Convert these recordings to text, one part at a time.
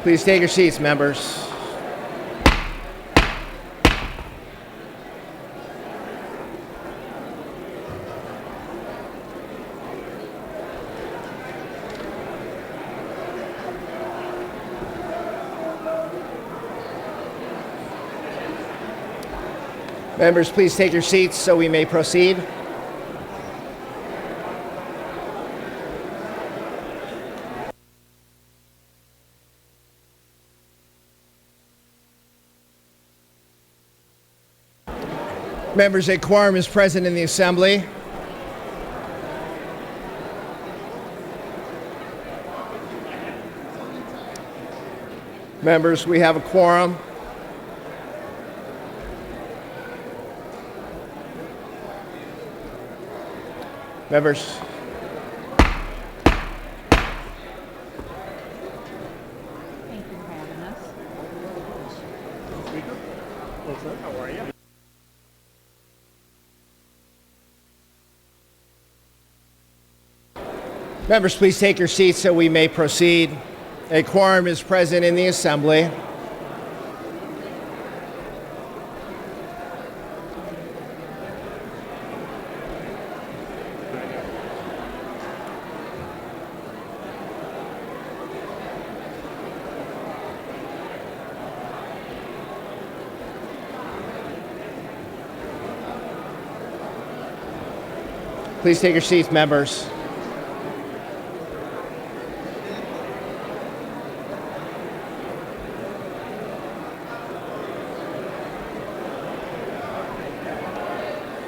Please take your seats, members. Members, please take your seats so we may proceed. Members, a quorum is present in the Assembly. Members, we have a quorum. Members. Thank you for having us. Speaker, how are you? Members, please take your seats so we may proceed. A quorum is present in the Assembly. Please take your seats, members.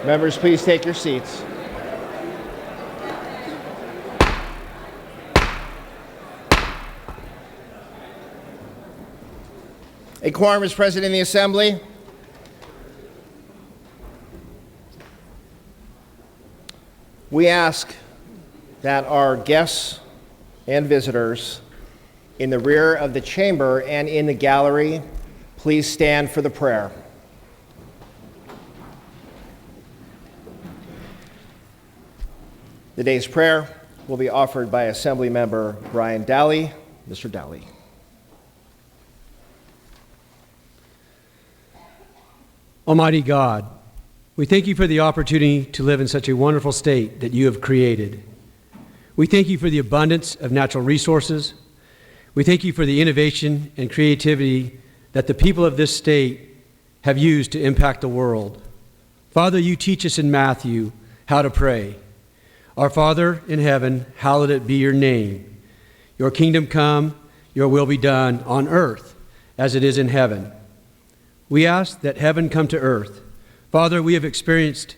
Members, please take your seats. A quorum is present in the Assembly. We ask that our guests and visitors in the rear of the chamber and in the gallery please stand for the prayer. The day's prayer will be offered by Assembly Member Brian Dowley. Mr. Dowley. Almighty God, we thank you for the opportunity to live in such a wonderful state that you have created. We thank you for the abundance of natural resources. We thank you for the innovation and creativity that the people of this state have used to impact the world. Father, you teach us in Matthew how to pray. Our Father in heaven, hallowed be your name. Your kingdom come, your will be done on earth as it is in heaven. We ask that heaven come to earth. Father, we have experienced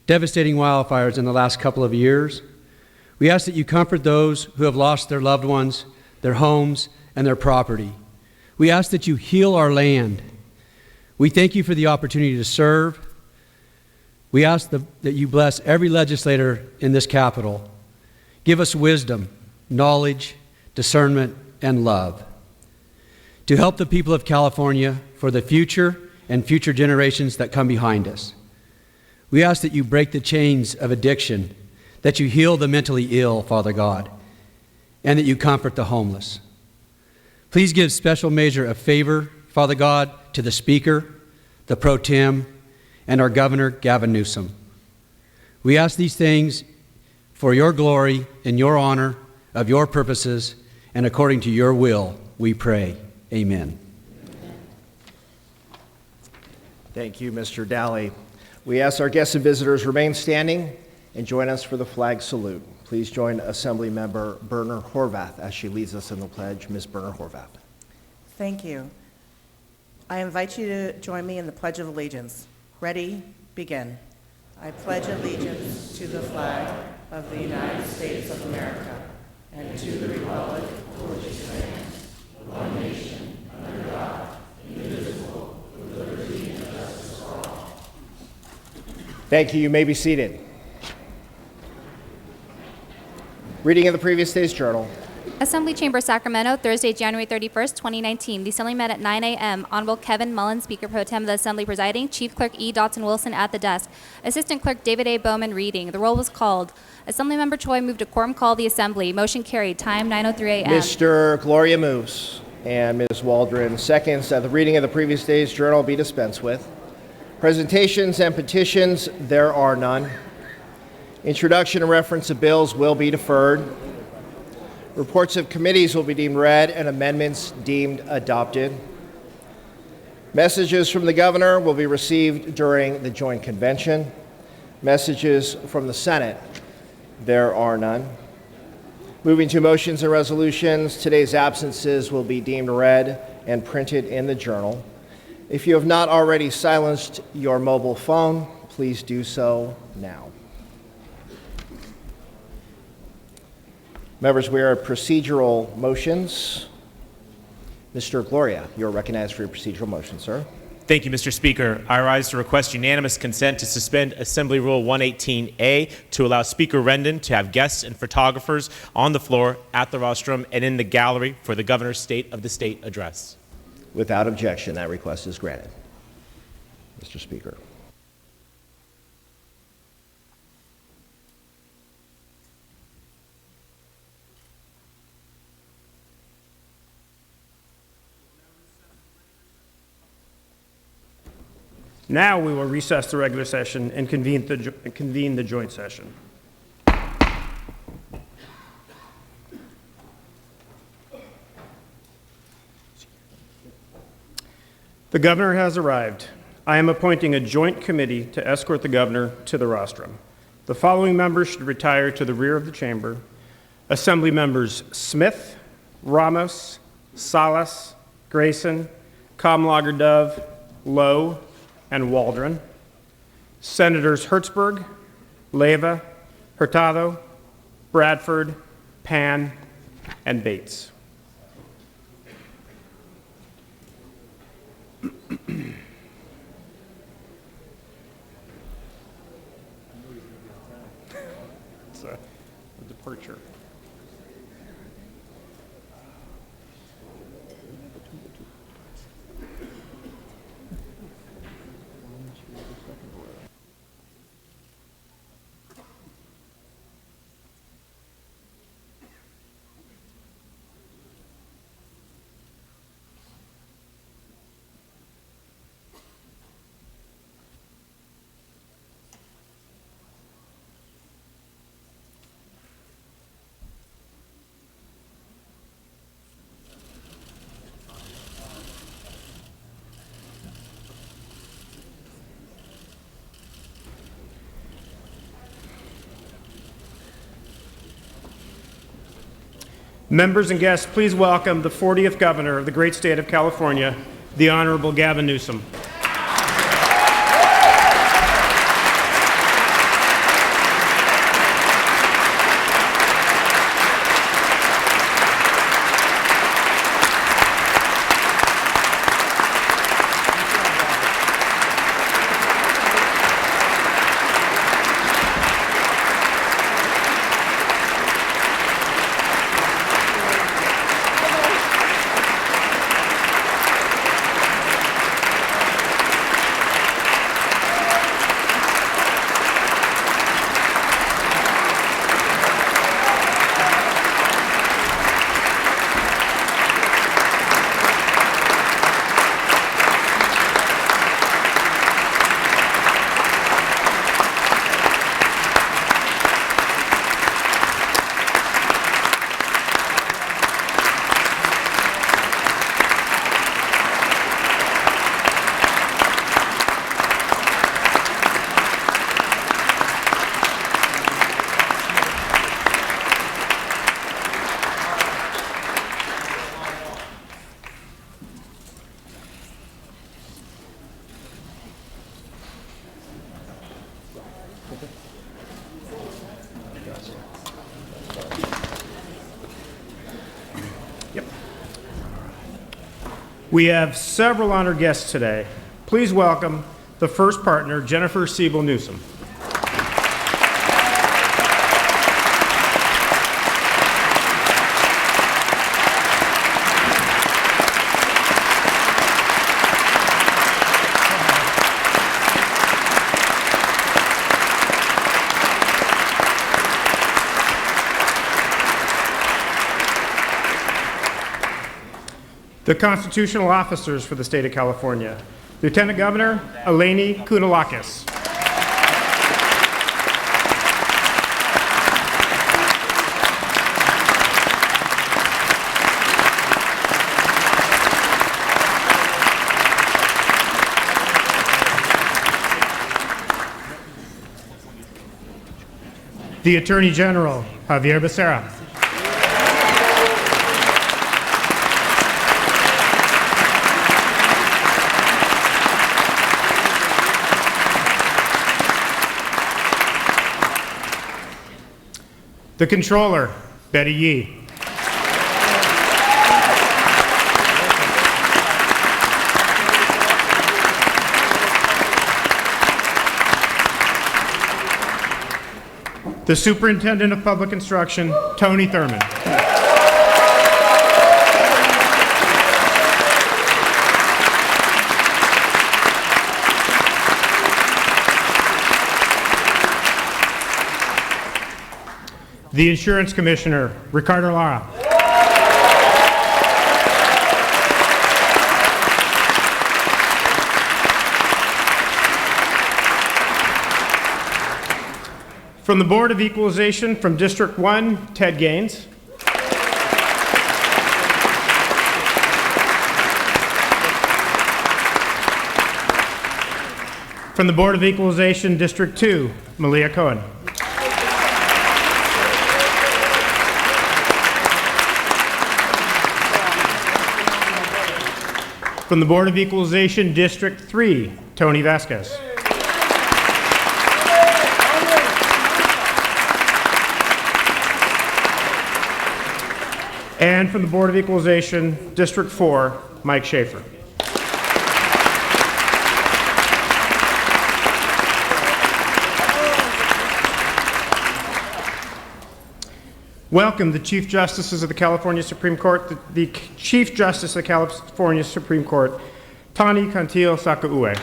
devastating wildfires in the last couple of years. We ask that you comfort those who have lost their loved ones, their homes, and their property. We ask that you heal our land. We thank you for the opportunity to serve. We ask that you bless every legislator in this Capitol. Give us wisdom, knowledge, discernment, and love to help the people of California for the future and future generations that come behind us. We ask that you break the chains of addiction, that you heal the mentally ill, Father God, and that you comfort the homeless. Please give special measure of favor, Father God, to the Speaker, the Pro Tem, and our Governor Gavin Newsom. We ask these things for your glory and your honor of your purposes, and according to your will, we pray. Amen. Thank you, Mr. Dowley. We ask our guests and visitors remain standing and join us for the flag salute. Please join Assembly Member Berner Horvath as she leads us in the pledge. Ms. Berner Horvath. Thank you. I invite you to join me in the Pledge of Allegiance. Ready, begin. I pledge allegiance to the flag of the United States of America and to the republic for which it stands, one nation, under God, indivisible, with liberty and justice for all. Thank you. You may be seated. Reading of the previous day's journal. Assembly Chamber, Sacramento, Thursday, January 31st, 2019. The Assembly met at 9 a.m. Honorable Kevin Mullen, Speaker Pro Tem of the Assembly presiding. Chief Clerk E. Dotson-Wilson at the desk. Assistant Clerk David A. Bowman reading. The roll was called. Assemblymember Choi moved a quorum call the Assembly. Motion carried. Time 9:03 a.m. Mr. Gloria moves. and Ms. Waldron seconds that the reading of the previous day's journal be dispensed with. Presentations and petitions, there are none. Introduction and reference of bills will be deferred. Reports of committees will be deemed read and amendments deemed adopted. Messages from the governor will be received during the joint convention. Messages from the Senate, there are none. Moving to motions and resolutions, today's absences will be deemed read and printed in the journal. If you have not already silenced your mobile phone, please do so now. Members, we are at procedural motions. Mr. Gloria, you're recognized for your procedural motion, sir. Thank you, Mr. Speaker. I rise to request unanimous consent to suspend Assembly Rule 118A to allow Speaker Rendon to have guests and photographers on the floor, at the rostrum, and in the gallery for the Governor's State of the State address. Without objection, that request is granted. Mr. Speaker. Now we will recess the regular session and convene the joint session. The governor has arrived. I am appointing a joint committee to escort the governor to the rostrum. The following members should retire to the rear of the chamber. Assembly members Smith, Ramos, Salas, Grayson, Kamlager-Dove, Lowe, and Waldron. Senators Hertzberg, Leyva, Hurtado, Bradford, Pan, and Bates. It's a departure. Members and guests, please welcome the 40th Governor of the great state of California, the Honorable Gavin Newsom. We have several honored guests today. Please welcome the first partner, Jennifer Siebel Newsom. The constitutional officers for the state of California. Lieutenant Governor Eleni Kounalakis. The Attorney General, Javier Becerra. The Controller, Betty Yee. The Superintendent of Public Instruction, Tony Thurman. The Insurance Commissioner, Ricardo Lara. From the Board of Equalization from District 1, Ted Gaines. From the Board of Equalization, District 2, Malia Cohen. From the Board of Equalization, District 3, Tony Vasquez. And from the Board of Equalization, District 4, Mike Schaefer. Welcome the Chief Justices of the California Supreme Court, the Chief Justice of the California Supreme Court, Tani Cantil Sakaue.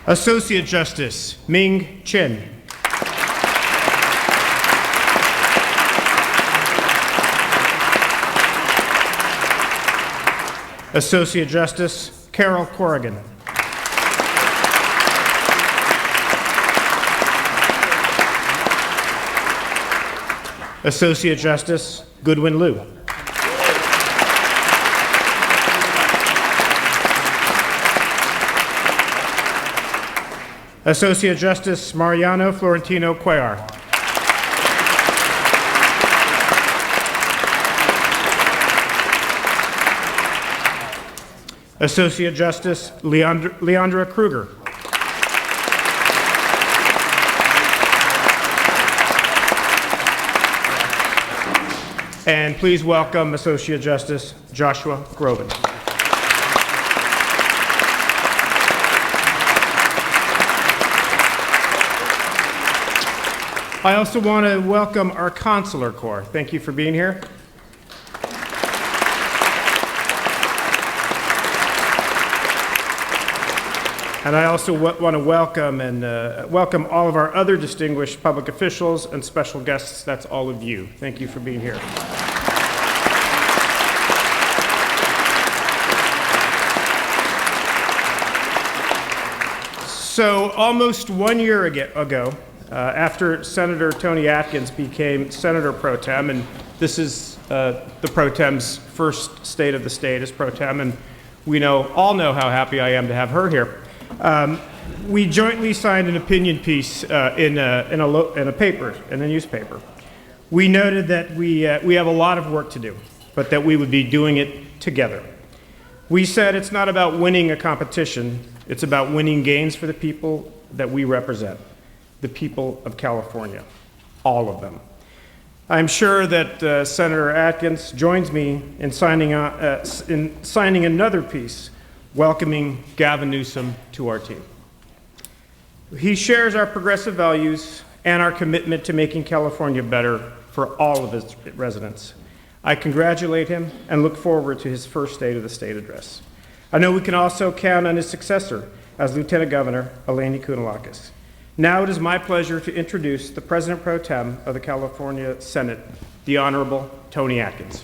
Associate Justice Ming Chen. Associate Justice Carol Corrigan. Associate Justice Goodwin Liu. Associate Justice Mariano Florentino Cuellar. Associate Justice Leandra Kruger. And please welcome Associate Justice Joshua Groban. I also want to welcome our Consular Corps. Thank you for being here. And I also want to welcome all of our other distinguished public officials and special guests. That's all of you. Thank you for being here. So almost 1 year ago, after Senator Toni Atkins became Senator Pro Tem, and this is the Pro Tem's first state of the state as Pro Tem, and we all know how happy I am to have her here. We jointly signed an opinion piece in a newspaper. We noted that we have a lot of work to do, but that we would be doing it together. We said it's not about winning a competition, it's about winning gains for the people that we represent. The people of California, all of them. I'm sure that Senator Atkins joins me in signing another piece welcoming Gavin Newsom to our team. He shares our progressive values and our commitment to making California better for all of its residents. I congratulate him and look forward to his first State of the State address. I know we can also count on his successor as Lieutenant Governor Eleni Kounalakis. Now it is my pleasure to introduce the President Pro Tem of the California Senate, the Honorable Toni Atkins.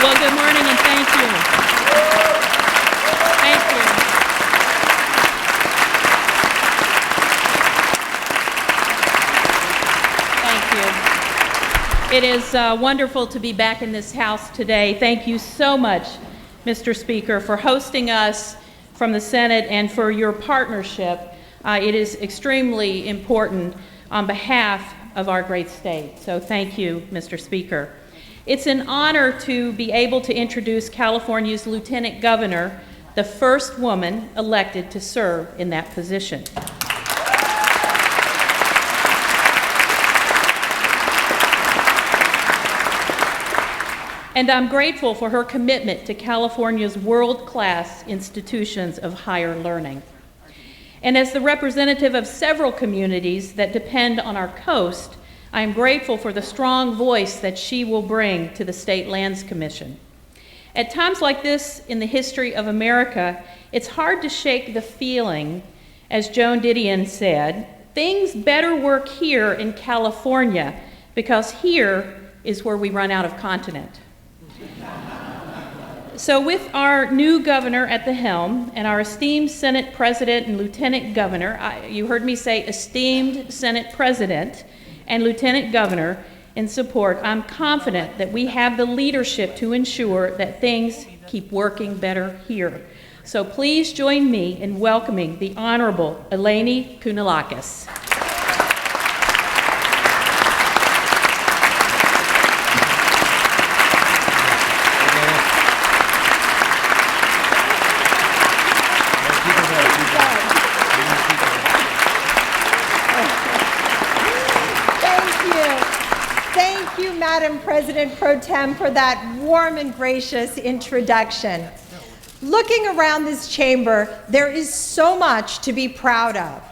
Well, good morning and thank you. Thank you. Thank you. It is wonderful to be back in this House today. Thank you so much, Mr. Speaker, for hosting us from the Senate and for your partnership. It is extremely important on behalf of our great state. So thank you, Mr. Speaker. It's an honor to be able to introduce California's Lieutenant Governor, the first woman elected to serve in that position. And I'm grateful for her commitment to California's world-class institutions of higher learning. And as the representative of several communities that depend on our coast, I am grateful for the strong voice that she will bring to the State Lands Commission. At times like this in the history of America, it's hard to shake the feeling, as Joan Didion said, things better work here in California because here is where we run out of continent. So with our new governor at the helm and our esteemed Senate President and Lieutenant Governor, you heard me say esteemed Senate President and Lieutenant Governor in support, I'm confident that we have the leadership to ensure that things keep working better here. So please join me in welcoming the Honorable Eleni Kounalakis. Madam President Pro Tem, for that warm and gracious introduction. Looking around this chamber, there is so much to be proud of.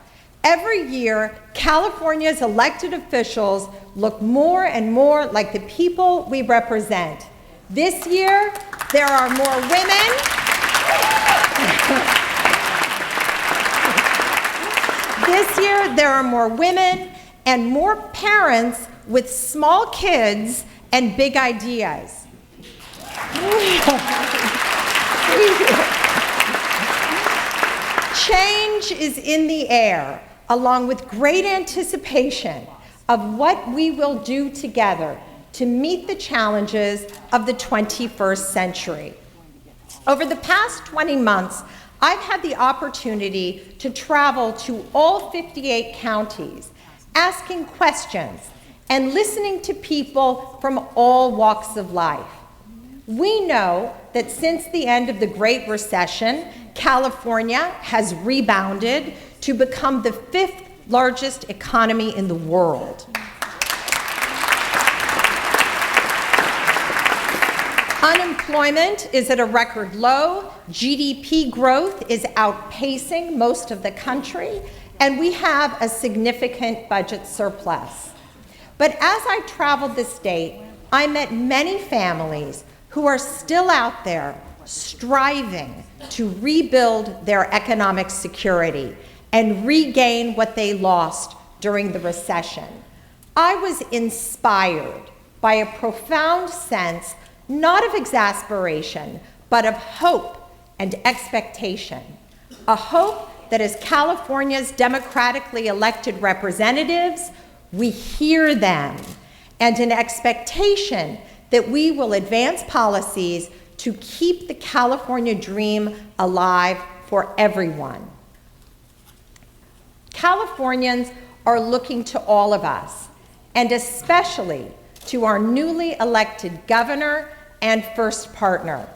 Every year, California's elected officials look more and more like the people we represent. This year, there are more women. This year, there are more women and more parents with small kids and big ideas. Change is in the air, along with great anticipation of what we will do together to meet the challenges of the 21st century. Over the past 20 months, I've had the opportunity to travel to all 58 counties, asking questions and listening to people from all walks of life. We know that since the end of the Great Recession, California has rebounded to become the 5th largest economy in the world. Unemployment is at a record low, GDP growth is outpacing most of the country, and we have a significant budget surplus. But as I traveled the state, I met many families who are still out there striving to rebuild their economic security and regain what they lost during the recession. I was inspired by a profound sense, not of exasperation, but of hope and expectation. A hope that as California's democratically elected representatives, we hear them, and an expectation that we will advance policies to keep the California dream alive for everyone. Californians are looking to all of us, and especially to our newly elected governor and first partner.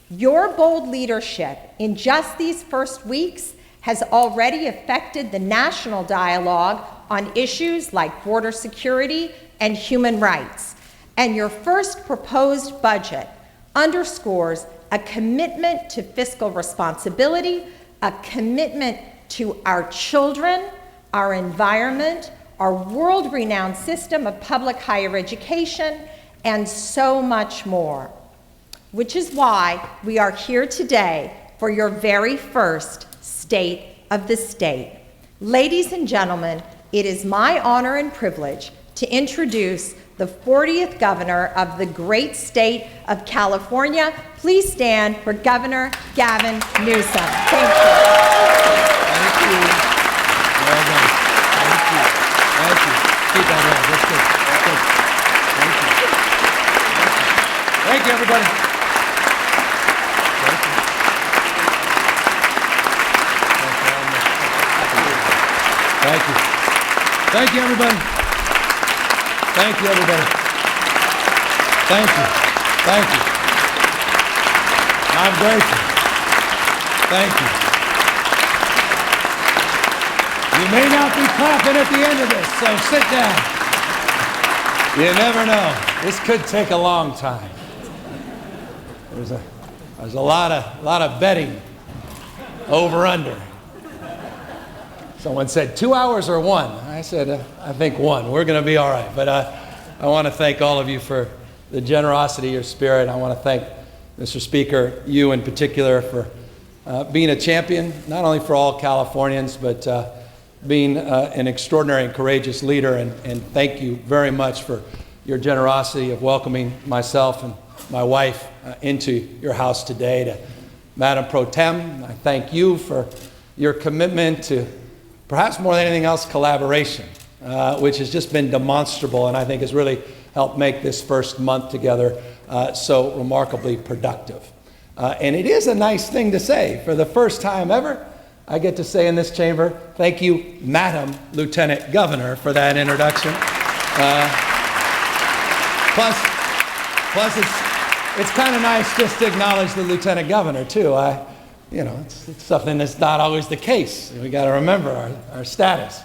Your bold leadership in just these first weeks has already affected the national dialogue on issues like border security and human rights. And your first proposed budget underscores a commitment to fiscal responsibility, a commitment to our children, our environment, our world-renowned system of public higher education, and so much more. Which is why we are here today for your very first State of the State. Ladies and gentlemen, it is my honor and privilege to introduce the 40th Governor of the great state of California. Please stand for Governor Gavin Newsom. Thank you. Thank you. Well done. Thank you. Thank you. Keep that up. That's good. That's good. Thank you. Thank you, everybody. Thank you. Thank you. Thank you, everybody. Thank you, everybody. Thank you. Thank you. I'm grateful. Thank you. You may not be clapping at the end of this, so sit down. You never know. This could take a long time. There's a lot of betting over under. Someone said 2 hours or 1. I said, I think 1. We're going to be all right. But I want to thank all of you for the generosity of your spirit. I want to thank Mr. Speaker, you in particular, for being a champion, not only for all Californians, but being an extraordinary and courageous leader. And thank you very much for your generosity of welcoming myself and my wife into your house today. To Madam Pro Tem, I thank you for your commitment to, perhaps more than anything else, collaboration, which has just been demonstrable and I think has really helped make this first month together so remarkably productive. And it is a nice thing to say. For the first time ever, I get to say in this chamber, thank you, Madam Lieutenant Governor, for that introduction. Plus it's kind of nice just to acknowledge the Lieutenant Governor, too. It's something that's not always the case. We got to remember our status.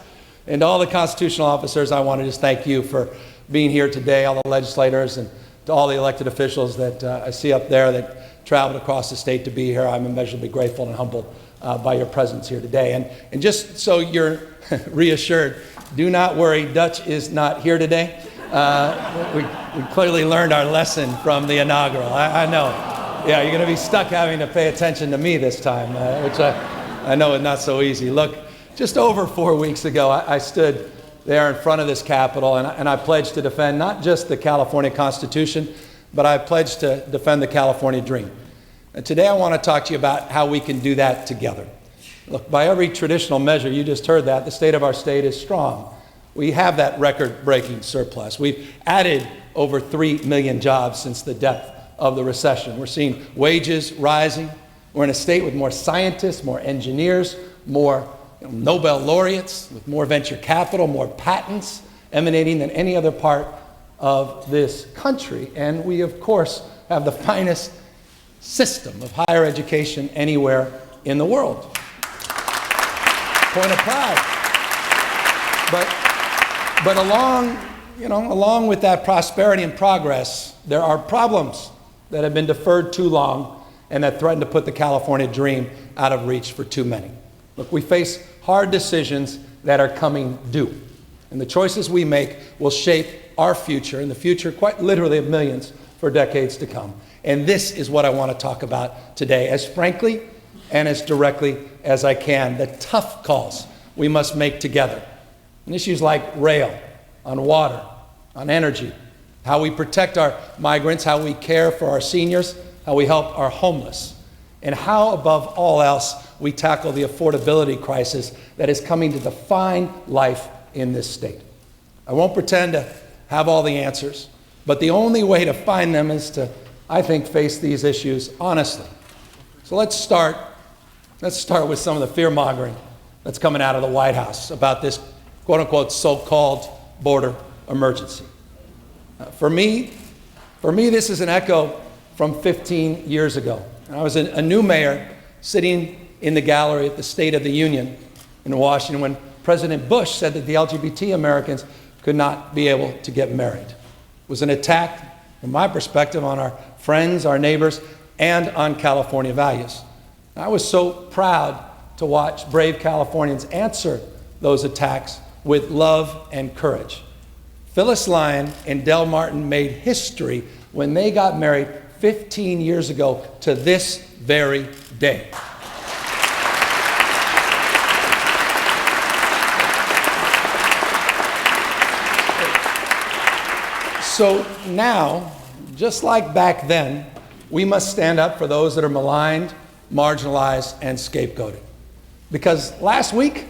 And to all the constitutional officers, I want to just thank you for being here today, all the legislators, and to all the elected officials that I see up there that traveled across the state to be here. I'm immeasurably grateful and humbled by your presence here today. And just so you're reassured, do not worry, Dutch is not here today. We clearly learned our lesson from the inaugural. I know. Yeah, you're going to be stuck having to pay attention to me this time, which I know is not so easy. Look, just over 4 weeks ago, I stood there in front of this Capitol, and I pledged to defend not just the California Constitution, but I pledged to defend the California dream. And today I want to talk to you about how we can do that together. Look, by every traditional measure, you just heard that, the state of our state is strong. We have that record-breaking surplus. We've added over 3 million jobs since the depth of the recession. We're seeing wages rising. We're in a state with more scientists, more engineers, more Nobel laureates, with more venture capital, more patents emanating than any other part of this country. And we, of course, have the finest system of higher education anywhere in the world. Point of pride. But along with that prosperity and progress, there are problems that have been deferred too long and that threaten to put the California dream out of reach for too many. Look, we face hard decisions that are coming due. And the choices we make will shape our future and the future, quite literally, of millions for decades to come. And this is what I want to talk about today, as frankly and as directly as I can. The tough calls we must make together. And issues like rail, on water, on energy, how we protect our migrants, how we care for our seniors, how we help our homeless, and how, above all else, we tackle the affordability crisis that is coming to define life in this state. I won't pretend to have all the answers, but the only way to find them is to, I think, face these issues honestly. So let's start with some of the fear-mongering that's coming out of the White House about this quote-unquote so-called border emergency. For me, this is an echo from 15 years ago. I was a new mayor sitting in the gallery at the State of the Union in Washington when President Bush said that the LGBT Americans could not be able to get married. It was an attack, from my perspective, on our friends, our neighbors, and on California values. I was so proud to watch brave Californians answer those attacks with love and courage. Phyllis Lyon and Del Martin made history when they got married 15 years ago to this very day. So now, just like back then, we must stand up for those that are maligned, marginalized, and scapegoated. Because last week,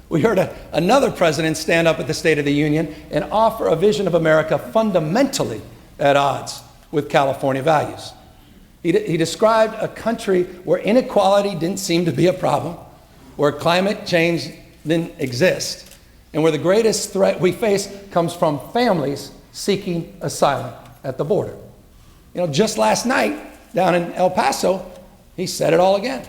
we heard another president stand up at the State of the Union and offer a vision of America fundamentally at odds with California values. He described a country where inequality didn't seem to be a problem, where climate change didn't exist, and where the greatest threat we face comes from families seeking asylum at the border. You know, just last night down in El Paso, he said it all again.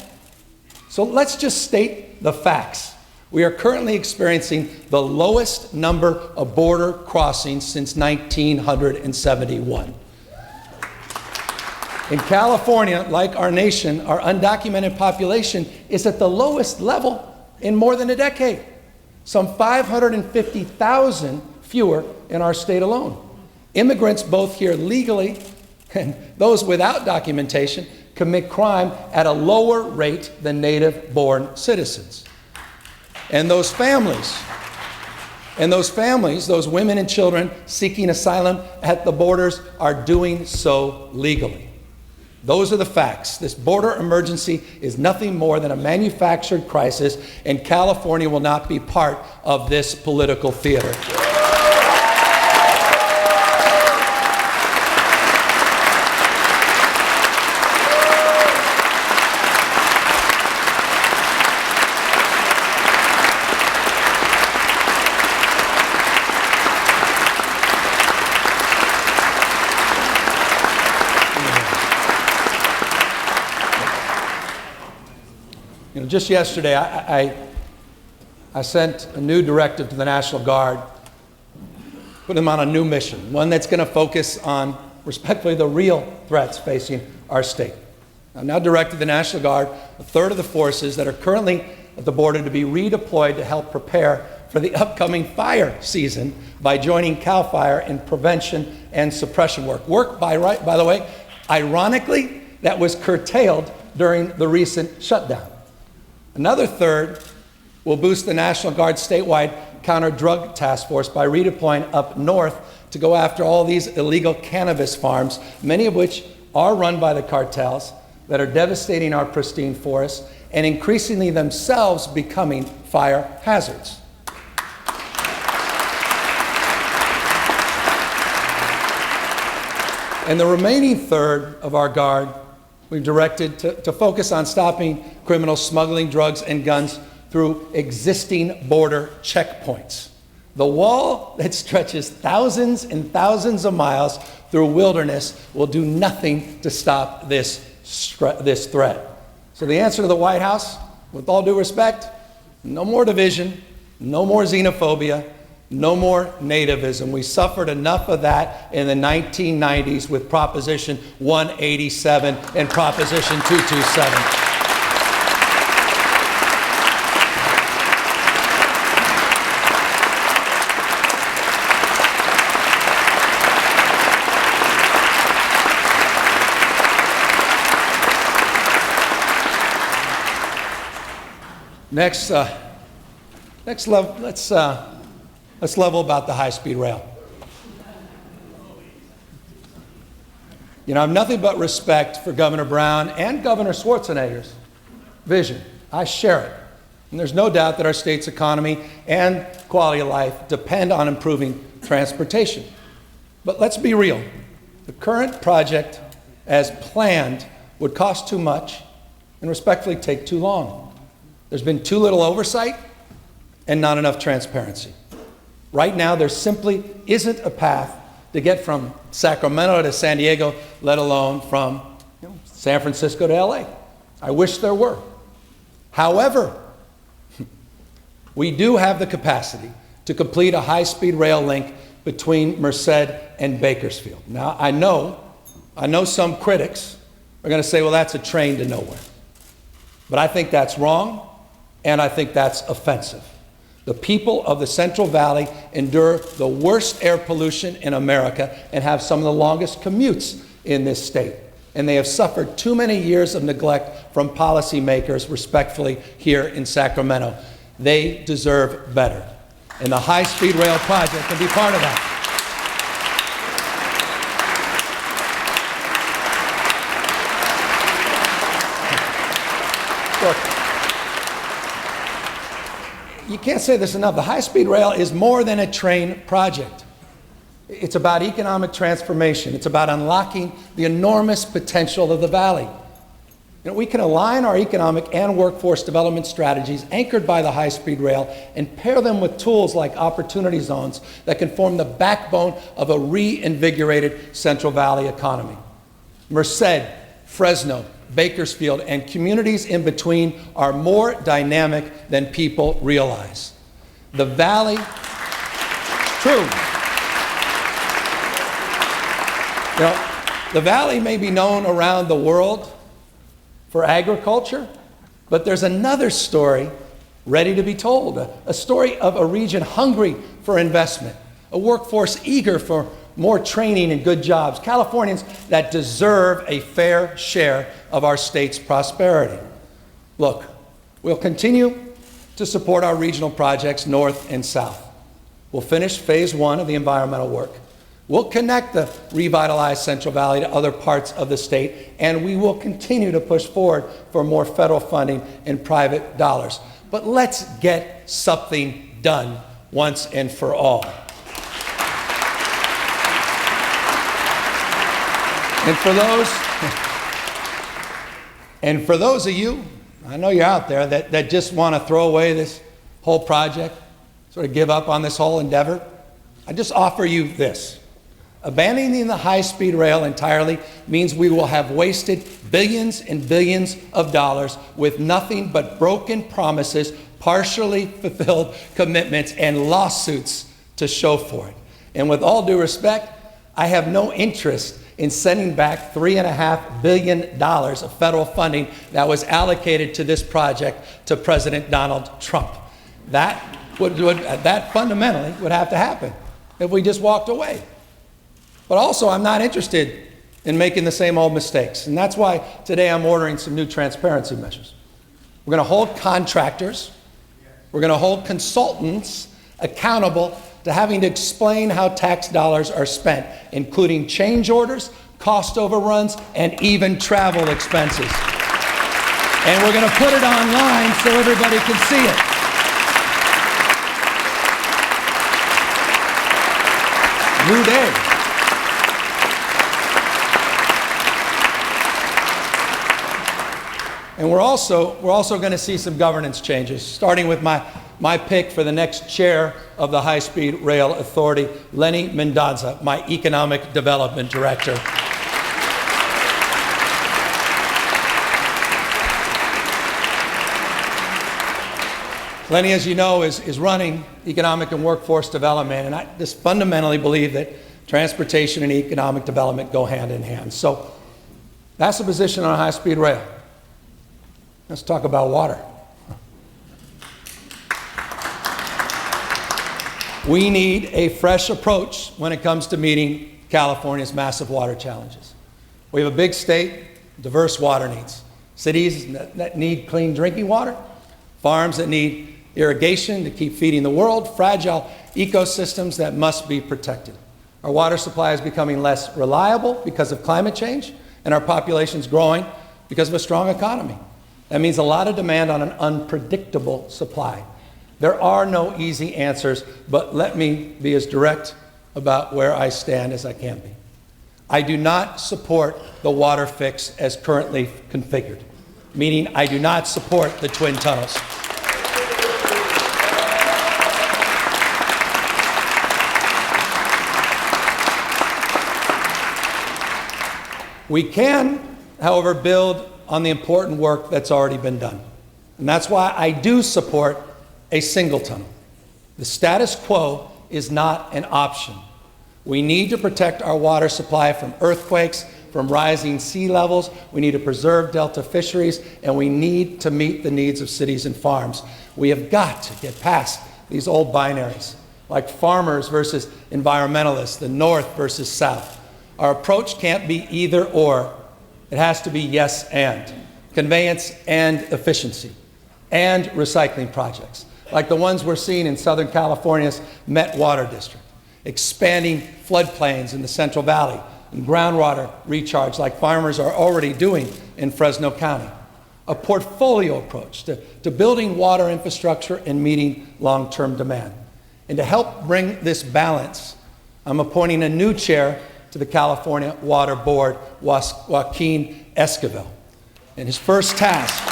So let's just state the facts. We are currently experiencing the lowest number of border crossings since 1971. In California, like our nation, our undocumented population is at the lowest level in more than a decade. Some 550,000 fewer in our state alone. Immigrants, both here legally and those without documentation, commit crime at a lower rate than native-born citizens. And those families, those women and children seeking asylum at the borders are doing so legally. Those are the facts. This border emergency is nothing more than a manufactured crisis, and California will not be part of this political theater. Just yesterday, I sent a new directive to the National Guard, put them on a new mission, one that's going to focus on, respectfully, the real threats facing our state. I've now directed the National Guard, a third of the forces that are currently at the border, to be redeployed to help prepare for the upcoming fire season by joining CAL FIRE in prevention and suppression work. Work, by the way, ironically, that was curtailed during the recent shutdown. Another third will boost the National Guard's statewide counter-drug task force by redeploying up north to go after all these illegal cannabis farms, many of which are run by the cartels that are devastating our pristine forests and increasingly themselves becoming fire hazards. And the remaining third of our Guard we've directed to focus on stopping criminals smuggling drugs and guns through existing border checkpoints. The wall that stretches thousands and thousands of miles through wilderness will do nothing to stop this threat. So the answer to the White House, with all due respect, no more division, no more xenophobia, no more nativism. We suffered enough of that in the 1990s with Proposition 187 and Proposition 227. Let's level about the high-speed rail. You know, I have nothing but respect for Governor Brown and Governor Schwarzenegger's vision. I share it. And there's no doubt that our state's economy and quality of life depend on improving transportation. But let's be real. The current project, as planned, would cost too much and respectfully take too long. There's been too little oversight and not enough transparency. Right now, there simply isn't a path to get from Sacramento to San Diego, let alone from San Francisco to LA. I wish there were. However, we do have the capacity to complete a high-speed rail link between Merced and Bakersfield. Now, I know some critics are going to say, well, that's a train to nowhere. But I think that's wrong, and I think that's offensive. The people of the Central Valley endure the worst air pollution in America and have some of the longest commutes in this state. And they have suffered too many years of neglect from policymakers, respectfully, here in Sacramento. They deserve better. And the high-speed rail project can be part of that. Look, you can't say this enough. The high-speed rail is more than a train project. It's about economic transformation. It's about unlocking the enormous potential of the valley. You know, we can align our economic and workforce development strategies anchored by the high-speed rail and pair them with tools like opportunity zones that can form the backbone of a reinvigorated Central Valley economy. Merced, Fresno, Bakersfield, and communities in between are more dynamic than people realize. The valley, true. You know, the valley may be known around the world for agriculture, but there's another story ready to be told, a story of a region hungry for investment, a workforce eager for more training and good jobs, Californians that deserve a fair share of our state's prosperity. Look, we'll continue to support our regional projects north and south. We'll finish phase 1 of the environmental work. We'll connect the revitalized Central Valley to other parts of the state, and we will continue to push forward for more federal funding and private dollars. But let's get something done once and for all. And for those of you, I know you're out there, that just want to throw away this whole project, sort of give up on this whole endeavor, I just offer you this. Abandoning the high-speed rail entirely means we will have wasted billions and billions of dollars with nothing but broken promises, partially fulfilled commitments, and lawsuits to show for it. And with all due respect, I have no interest in sending back $3.5 billion of federal funding that was allocated to this project to President Donald Trump. That fundamentally would have to happen if we just walked away. But also, I'm not interested in making the same old mistakes. And that's why today I'm ordering some new transparency measures. We're going to hold contractors, we're going to hold consultants accountable to having to explain how tax dollars are spent, including change orders, cost overruns, and even travel expenses. And we're going to put it online so everybody can see it. New day. And we're also going to see some governance changes, starting with my pick for the next chair of the High Speed Rail Authority, Lenny Mendoza, my Economic Development Director. Lenny, as you know, is running economic and workforce development, and I just fundamentally believe that transportation and economic development go hand in hand. So that's the position on high-speed rail. Let's talk about water. We need a fresh approach when it comes to meeting California's massive water challenges. We have a big state, diverse water needs. Cities that need clean drinking water, farms that need irrigation to keep feeding the world, fragile ecosystems that must be protected. Our water supply is becoming less reliable because of climate change, and our population is growing because of a strong economy. That means a lot of demand on an unpredictable supply. There are no easy answers, but let me be as direct about where I stand as I can be. I do not support the water fix as currently configured, meaning I do not support the twin tunnels. We can, however, build on the important work that's already been done. And that's why I do support a single tunnel. The status quo is not an option. We need to protect our water supply from earthquakes, from rising sea levels. We need to preserve delta fisheries, and we need to meet the needs of cities and farms. We have got to get past these old binaries, like farmers versus environmentalists, the North versus South. Our approach can't be either or. It has to be yes and. Conveyance and efficiency, and recycling projects, like the ones we're seeing in Southern California's Met Water District, expanding floodplains in the Central Valley, and groundwater recharge like farmers are already doing in Fresno County. A portfolio approach to building water infrastructure and meeting long-term demand. And to help bring this balance, I'm appointing a new chair to the California Water Board, Joaquin Esquivel. And his first task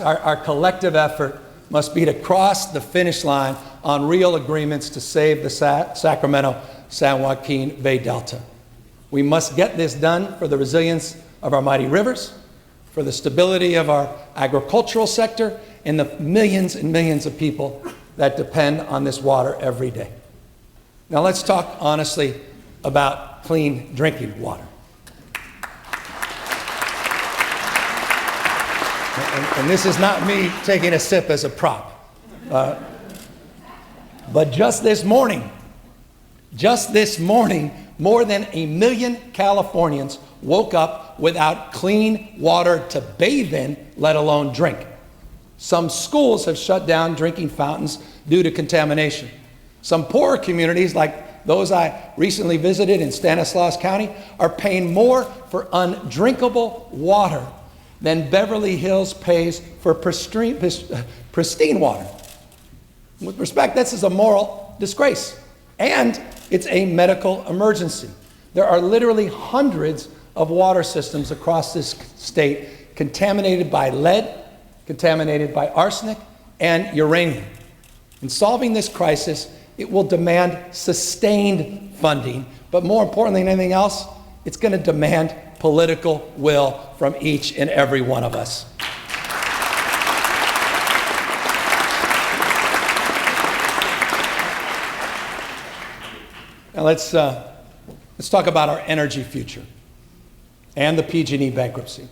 our collective effort, must be to cross the finish line on real agreements to save the Sacramento-San Joaquin Bay Delta. We must get this done for the resilience of our mighty rivers, for the stability of our agricultural sector, and the millions and millions of people that depend on this water every day. Now let's talk honestly about clean drinking water. And this is not me taking a sip as a prop. But just this morning, more than 1 million Californians woke up without clean water to bathe in, let alone drink. Some schools have shut down drinking fountains due to contamination. Some poorer communities, like those I recently visited in Stanislaus County, are paying more for undrinkable water than Beverly Hills pays for pristine water. With respect, this is a moral disgrace, and it's a medical emergency. There are literally hundreds of water systems across this state contaminated by lead, contaminated by arsenic, and uranium. In solving this crisis, it will demand sustained funding, but more importantly than anything else, it's going to demand political will from each and every one of us. Now let's talk about our energy future and the PG&E bankruptcy.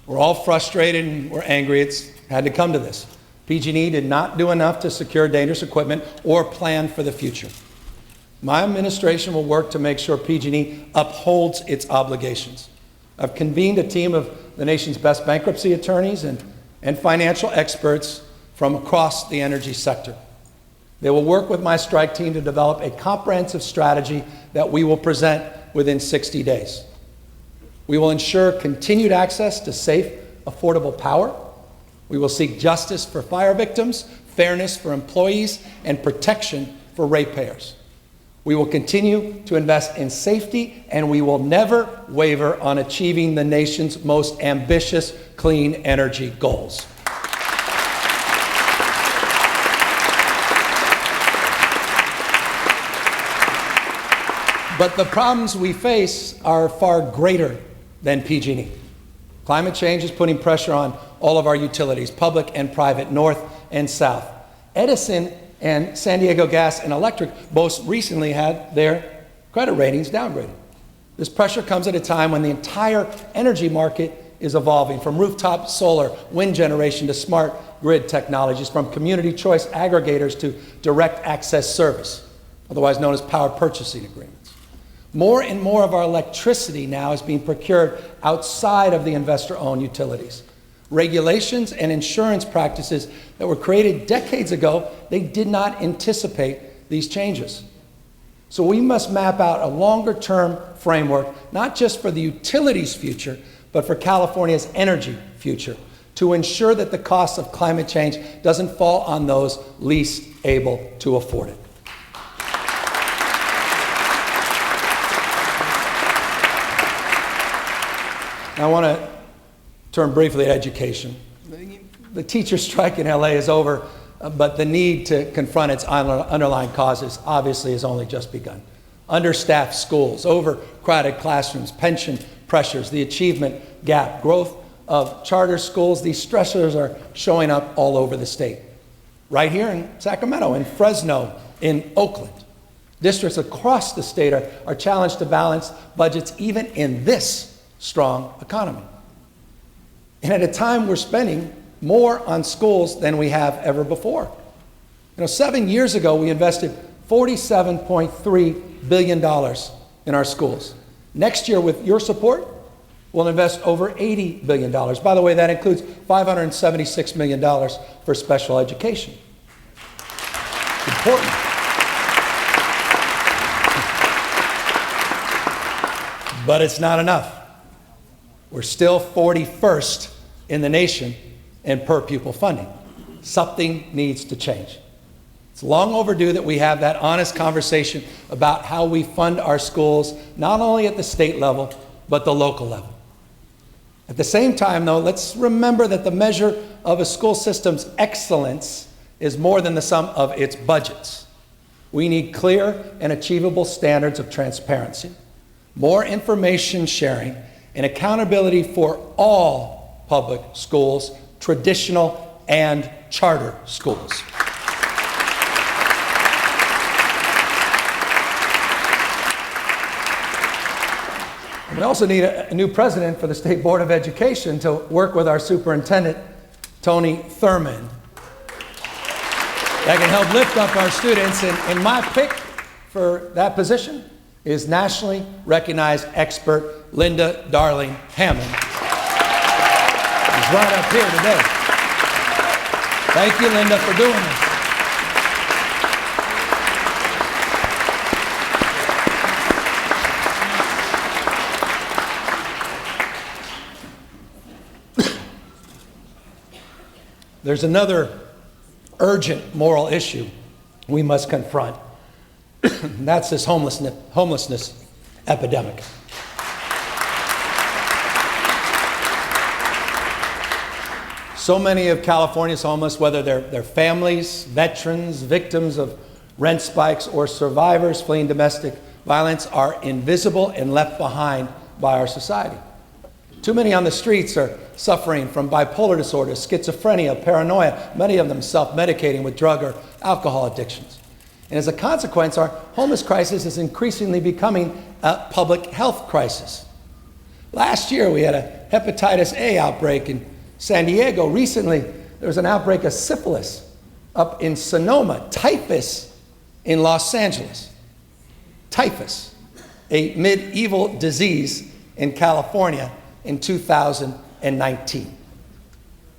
We're all frustrated and we're angry. It's had to come to this. PG&E did not do enough to secure dangerous equipment or plan for the future. My administration will work to make sure PG&E upholds its obligations. I've convened a team of the nation's best bankruptcy attorneys and financial experts from across the energy sector. They will work with my strike team to develop a comprehensive strategy that we will present within 60 days. We will ensure continued access to safe, affordable power. We will seek justice for fire victims, fairness for employees, and protection for ratepayers. We will continue to invest in safety, and we will never waver on achieving the nation's most ambitious clean energy goals. But the problems we face are far greater than PG&E. Climate change is putting pressure on all of our utilities, public and private, north and south. Edison and San Diego Gas and Electric most recently had their credit ratings downgraded. This pressure comes at a time when the entire energy market is evolving, from rooftop solar, wind generation, to smart grid technologies, from community choice aggregators to direct access service, otherwise known as power purchasing agreements. More and more of our electricity now is being procured outside of the investor-owned utilities. Regulations and insurance practices that were created decades ago, they did not anticipate these changes. So we must map out a longer-term framework, not just for the utilities' future, but for California's energy future, to ensure that the cost of climate change doesn't fall on those least able to afford it. I want to turn briefly to education. The teacher strike in LA is over, but the need to confront its underlying causes obviously has only just begun. Understaffed schools, overcrowded classrooms, pension pressures, the achievement gap, growth of charter schools, these stressors are showing up all over the state. Right here in Sacramento, in Fresno, in Oakland. Districts across the state are challenged to balance budgets even in this strong economy. And at a time we're spending more on schools than we have ever before. 7 years ago, we invested $47.3 billion in our schools. Next year, with your support, we'll invest over $80 billion. By the way, that includes $576 million for special education. It's important. But it's not enough. We're still 41st in the nation in per pupil funding. Something needs to change. It's long overdue that we have that honest conversation about how we fund our schools, not only at the state level, but the local level. At the same time, though, let's remember that the measure of a school system's excellence is more than the sum of its budgets. We need clear and achievable standards of transparency, more information sharing, and accountability for all public schools, traditional and charter schools. We also need a new president for the State Board of Education to work with our superintendent, Tony Thurmond, that can help lift up our students. And my pick for that position is nationally recognized expert Linda Darling Hammond. She's right up here today. Thank you, Linda, for doing this. There's another urgent moral issue we must confront, and that's this homelessness epidemic. So many of California's homeless, whether they're families, veterans, victims of rent spikes, or survivors fleeing domestic violence, are invisible and left behind by our society. Too many on the streets are suffering from bipolar disorder, schizophrenia, paranoia, many of them self-medicating with drug or alcohol addictions. And as a consequence, our homeless crisis is increasingly becoming a public health crisis. Last year, we had a hepatitis A outbreak in San Diego. Recently, there was an outbreak of syphilis up in Sonoma, typhus in Los Angeles. Typhus, a medieval disease in California in 2019.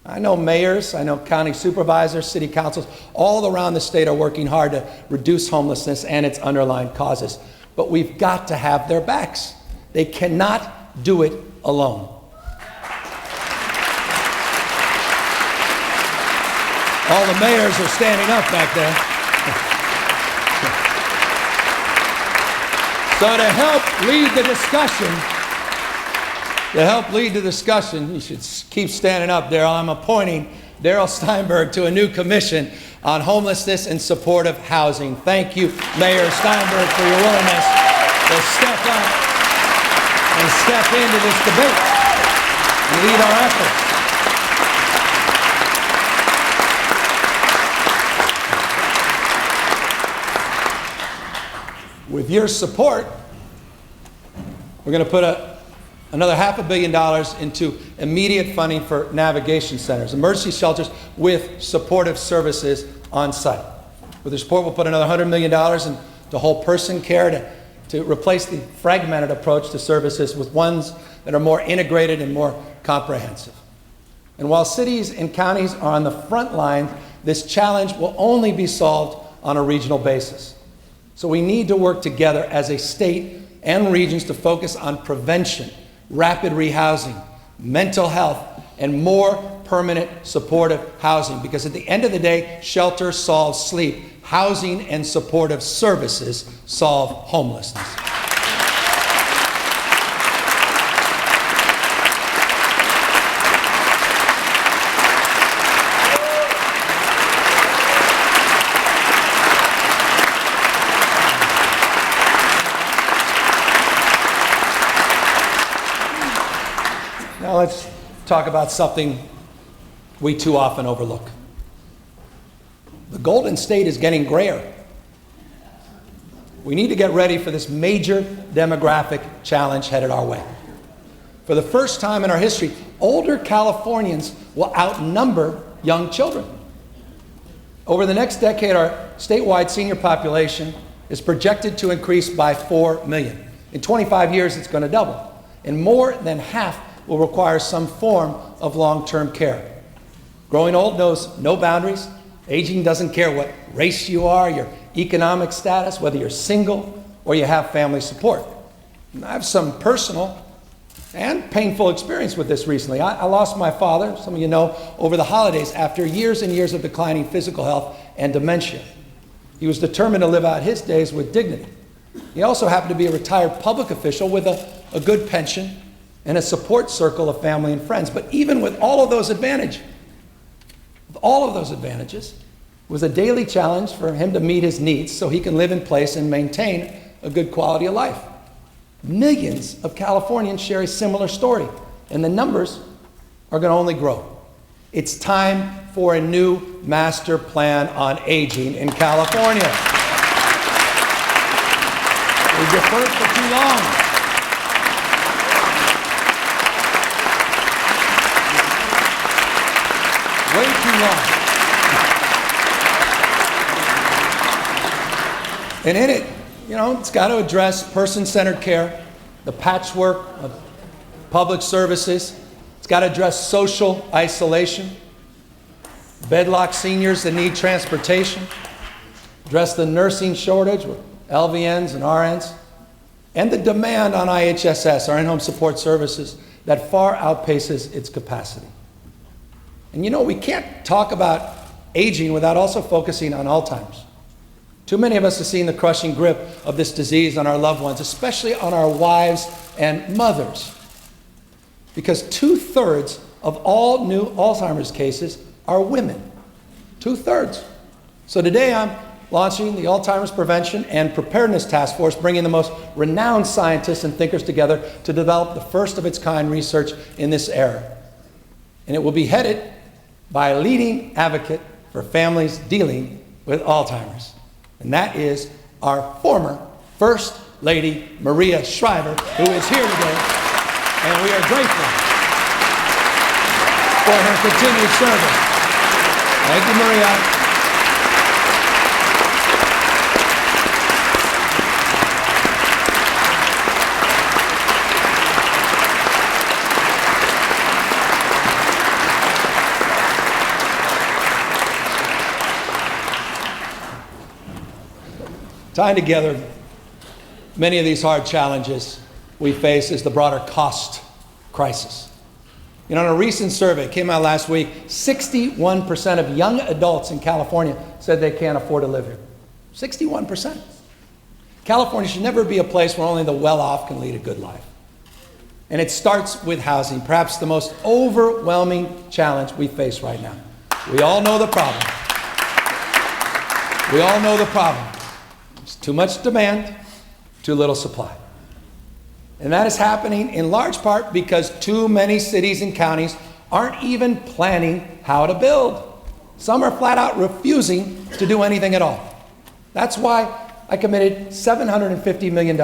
I know mayors, I know county supervisors, city councils, all around the state are working hard to reduce homelessness and its underlying causes. But we've got to have their backs. They cannot do it alone. All the mayors are standing up back there. So to help lead the discussion, you should keep standing up, Daryl. I'm appointing Daryl Steinberg to a new commission on homelessness and supportive housing. Thank you, Mayor Steinberg, for your willingness to step up and step into this debate and lead our efforts. With your support, we're going to put another $500 million into immediate funding for navigation centers, emergency shelters with supportive services on site. With your support, we'll put another $100 million into whole person care to replace the fragmented approach to services with ones that are more integrated and more comprehensive. And while cities and counties are on the front line, this challenge will only be solved on a regional basis. So we need to work together as a state and regions to focus on prevention, rapid rehousing, mental health, and more permanent supportive housing. Because at the end of the day, shelter solves sleep. Housing and supportive services solve homelessness. Now let's talk about something we too often overlook. The Golden State is getting grayer. We need to get ready for this major demographic challenge headed our way. For the first time in our history, older Californians will outnumber young children. Over the next decade, our statewide senior population is projected to increase by 4 million. In 25 years, it's going to double. And more than half will require some form of long-term care. Growing old knows no boundaries. Aging doesn't care what race you are, your economic status, whether you're single or you have family support. And I have some personal and painful experience with this recently. I lost my father, some of you know, over the holidays after years and years of declining physical health and dementia. He was determined to live out his days with dignity. He also happened to be a retired public official with a good pension and a support circle of family and friends. But even with all of those advantages, it was a daily challenge for him to meet his needs so he can live in place and maintain a good quality of life. Millions of Californians share a similar story, and the numbers are going to only grow. It's time for a new master plan on aging in California. We deferred for too long. Way too long. And in it, it's got to address person-centered care, the patchwork of public services. It's got to address social isolation, bedlock seniors that need transportation, address the nursing shortage with LVNs and RNs, and the demand on IHSS, our in-home support services, that far outpaces its capacity. And we can't talk about aging without also focusing on Alzheimer's. Too many of us have seen the crushing grip of this disease on our loved ones, especially on our wives and mothers. Because 2/3 of all new Alzheimer's cases are women. 2/3. So today I'm launching the Alzheimer's Prevention and Preparedness Task Force, bringing the most renowned scientists and thinkers together to develop the first of its kind research in this era. And it will be headed by a leading advocate for families dealing with Alzheimer's. And that is our former First Lady, Maria Shriver, who is here today. And we are grateful for her continued service. Thank you, Maria. Tying together many of these hard challenges we face is the broader cost crisis. In a recent survey, it came out last week, 61% of young adults in California said they can't afford to live here. 61%. California should never be a place where only the well-off can lead a good life. And it starts with housing, perhaps the most overwhelming challenge we face right now. We all know the problem. We all know the problem. There's too much demand, too little supply. And that is happening in large part because too many cities and counties aren't even planning how to build. Some are flat out refusing to do anything at all. That's why I committed $750 million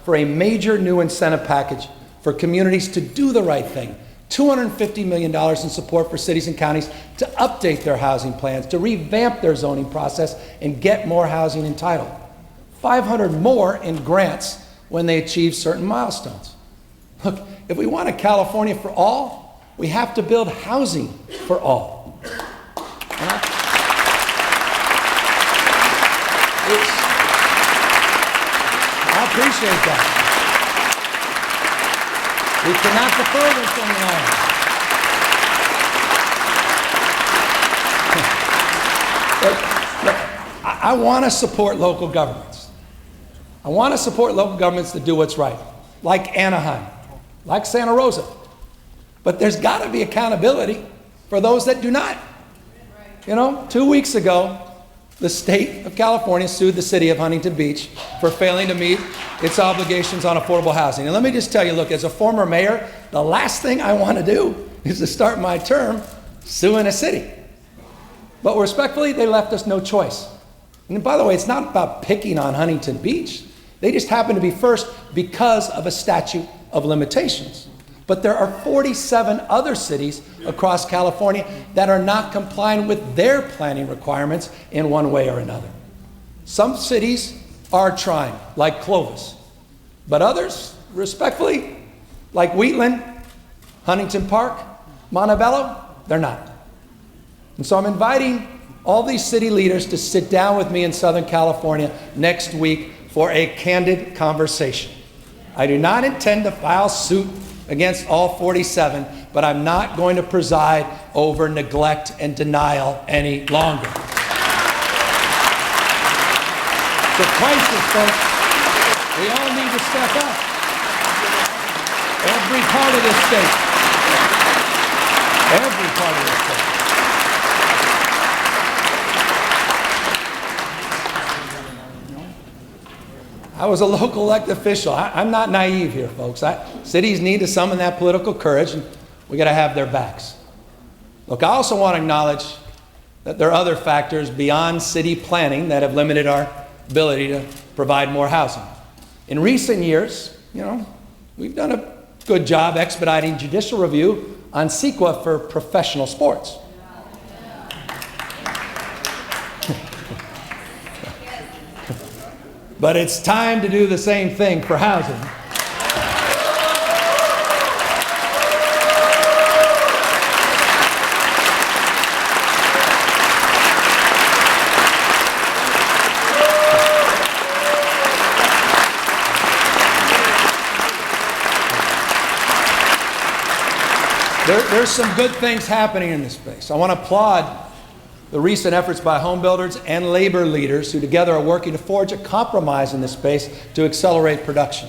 for a major new incentive package for communities to do the right thing. $250 million in support for cities and counties to update their housing plans, to revamp their zoning process and get more housing entitled. $500 more in grants when they achieve certain milestones. Look, if we want a California for all, we have to build housing for all. I appreciate that. We cannot defer this any longer. Look, I want to support local governments. I want to support local governments that do what's right, like Anaheim, like Santa Rosa. But there's got to be accountability for those that do not. 2 weeks ago, the state of California sued the city of Huntington Beach for failing to meet its obligations on affordable housing. And let me just tell you, look, as a former mayor, the last thing I want to do is to start my term suing a city. But respectfully, they left us no choice. And by the way, it's not about picking on Huntington Beach. They just happen to be first because of a statute of limitations. But there are 47 other cities across California that are not complying with their planning requirements in one way or another. Some cities are trying, like Clovis, but others, respectfully, like Wheatland, Huntington Park, Montebello, they're not. And so I'm inviting all these city leaders to sit down with me in Southern California next week for a candid conversation. I do not intend to file suit against all 47, but I'm not going to preside over neglect and denial any longer. It's a crisis, folks. We all need to step up. Every part of this state. Every part of this state. I was a local elected official. I'm not naive here, folks. Cities need to summon that political courage, and we got to have their backs. Look, I also want to acknowledge that there are other factors beyond city planning that have limited our ability to provide more housing. In recent years, we've done a good job expediting judicial review on CEQA for professional sports. But it's time to do the same thing for housing. There's some good things happening in this space. I want to applaud the recent efforts by home builders and labor leaders who together are working to forge a compromise in this space to accelerate production.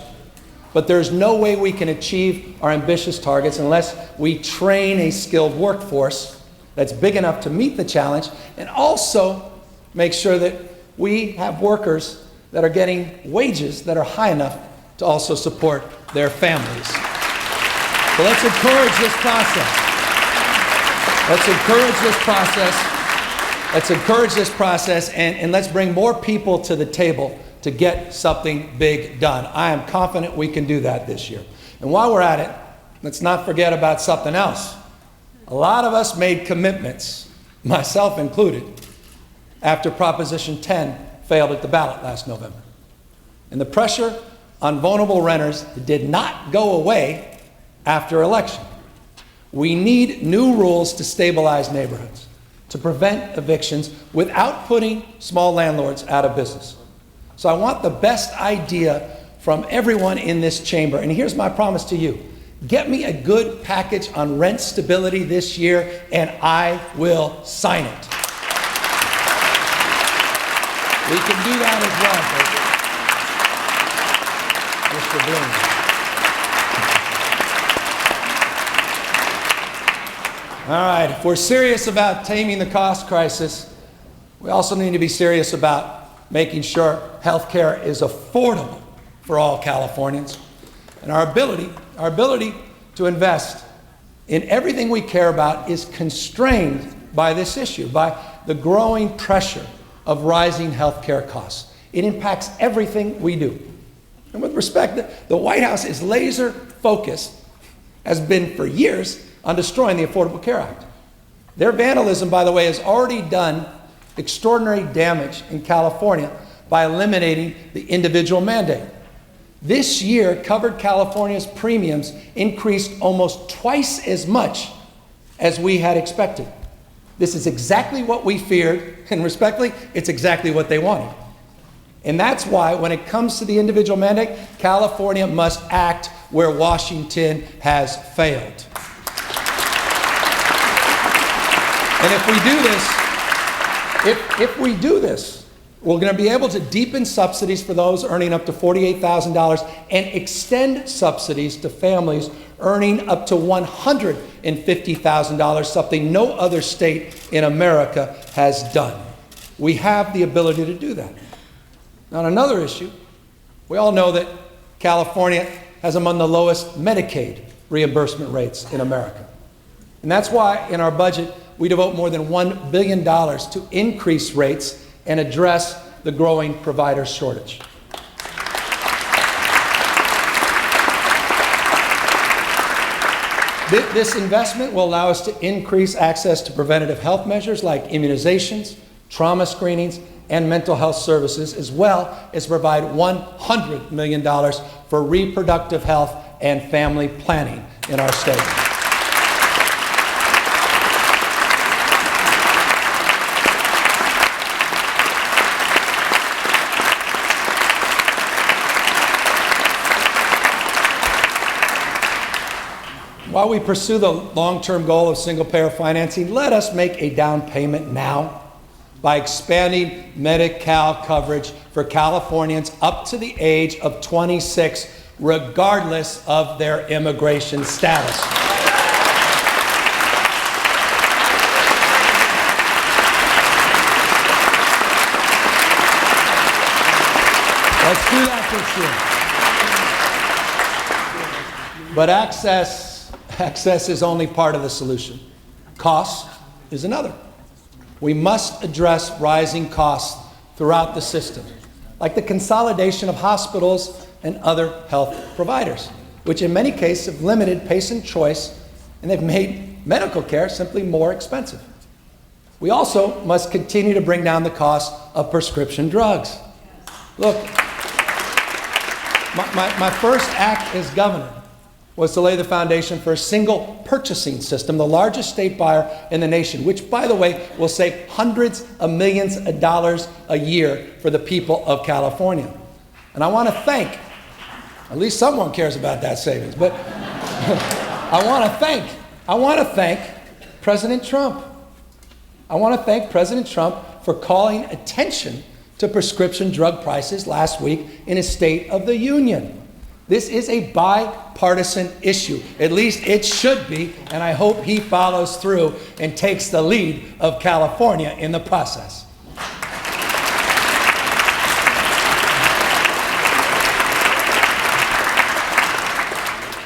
But there's no way we can achieve our ambitious targets unless we train a skilled workforce that's big enough to meet the challenge, and also make sure that we have workers that are getting wages that are high enough to also support their families. So let's encourage this process. Let's encourage this process. Let's encourage this process, and let's bring more people to the table to get something big done. I am confident we can do that this year. And while we're at it, let's not forget about something else. A lot of us made commitments, myself included, after Proposition 10 failed at the ballot last November. And the pressure on vulnerable renters did not go away after election. We need new rules to stabilize neighborhoods, to prevent evictions without putting small landlords out of business. So I want the best idea from everyone in this chamber, and here's my promise to you. Get me a good package on rent stability this year, and I will sign it. We can do that as well, folks. Mr. Bloom. All right, if we're serious about taming the cost crisis, we also need to be serious about making sure health care is affordable for all Californians. And our ability to invest in everything we care about is constrained by this issue, by the growing pressure of rising health care costs. It impacts everything we do. And with respect, the White House is laser focused, has been for years, on destroying the Affordable Care Act. Their vandalism, by the way, has already done extraordinary damage in California by eliminating the individual mandate. This year, covered California's premiums increased almost twice as much as we had expected. This is exactly what we feared, and respectfully, it's exactly what they wanted. And that's why, when it comes to the individual mandate, California must act where Washington has failed. And if we do this, we're going to be able to deepen subsidies for those earning up to $48,000 and extend subsidies to families earning up to $150,000, something no other state in America has done. We have the ability to do that. Now, on another issue, we all know that California has among the lowest Medicaid reimbursement rates in America. And that's why in our budget, we devote more than $1 billion to increase rates and address the growing provider shortage. This investment will allow us to increase access to preventative health measures like immunizations, trauma screenings, and mental health services, as well as provide $100 million for reproductive health and family planning in our state. While we pursue the long-term goal of single-payer financing, let us make a down payment now by expanding Medi-Cal coverage for Californians up to the age of 26, regardless of their immigration status. Let's do that this year. But access is only part of the solution. Cost is another. We must address rising costs throughout the system, like the consolidation of hospitals and other health providers, which in many cases have limited patient choice and they've made medical care simply more expensive. We also must continue to bring down the cost of prescription drugs. Look, my first act as governor was to lay the foundation for a single purchasing system, the largest state buyer in the nation, which, by the way, will save hundreds of millions of dollars a year for the people of California. And I want to thank, at least someone cares about that savings, but I want to thank President Trump. I want to thank President Trump for calling attention to prescription drug prices last week in his State of the Union. This is a bipartisan issue. At least it should be, and I hope he follows through and takes the lead of California in the process.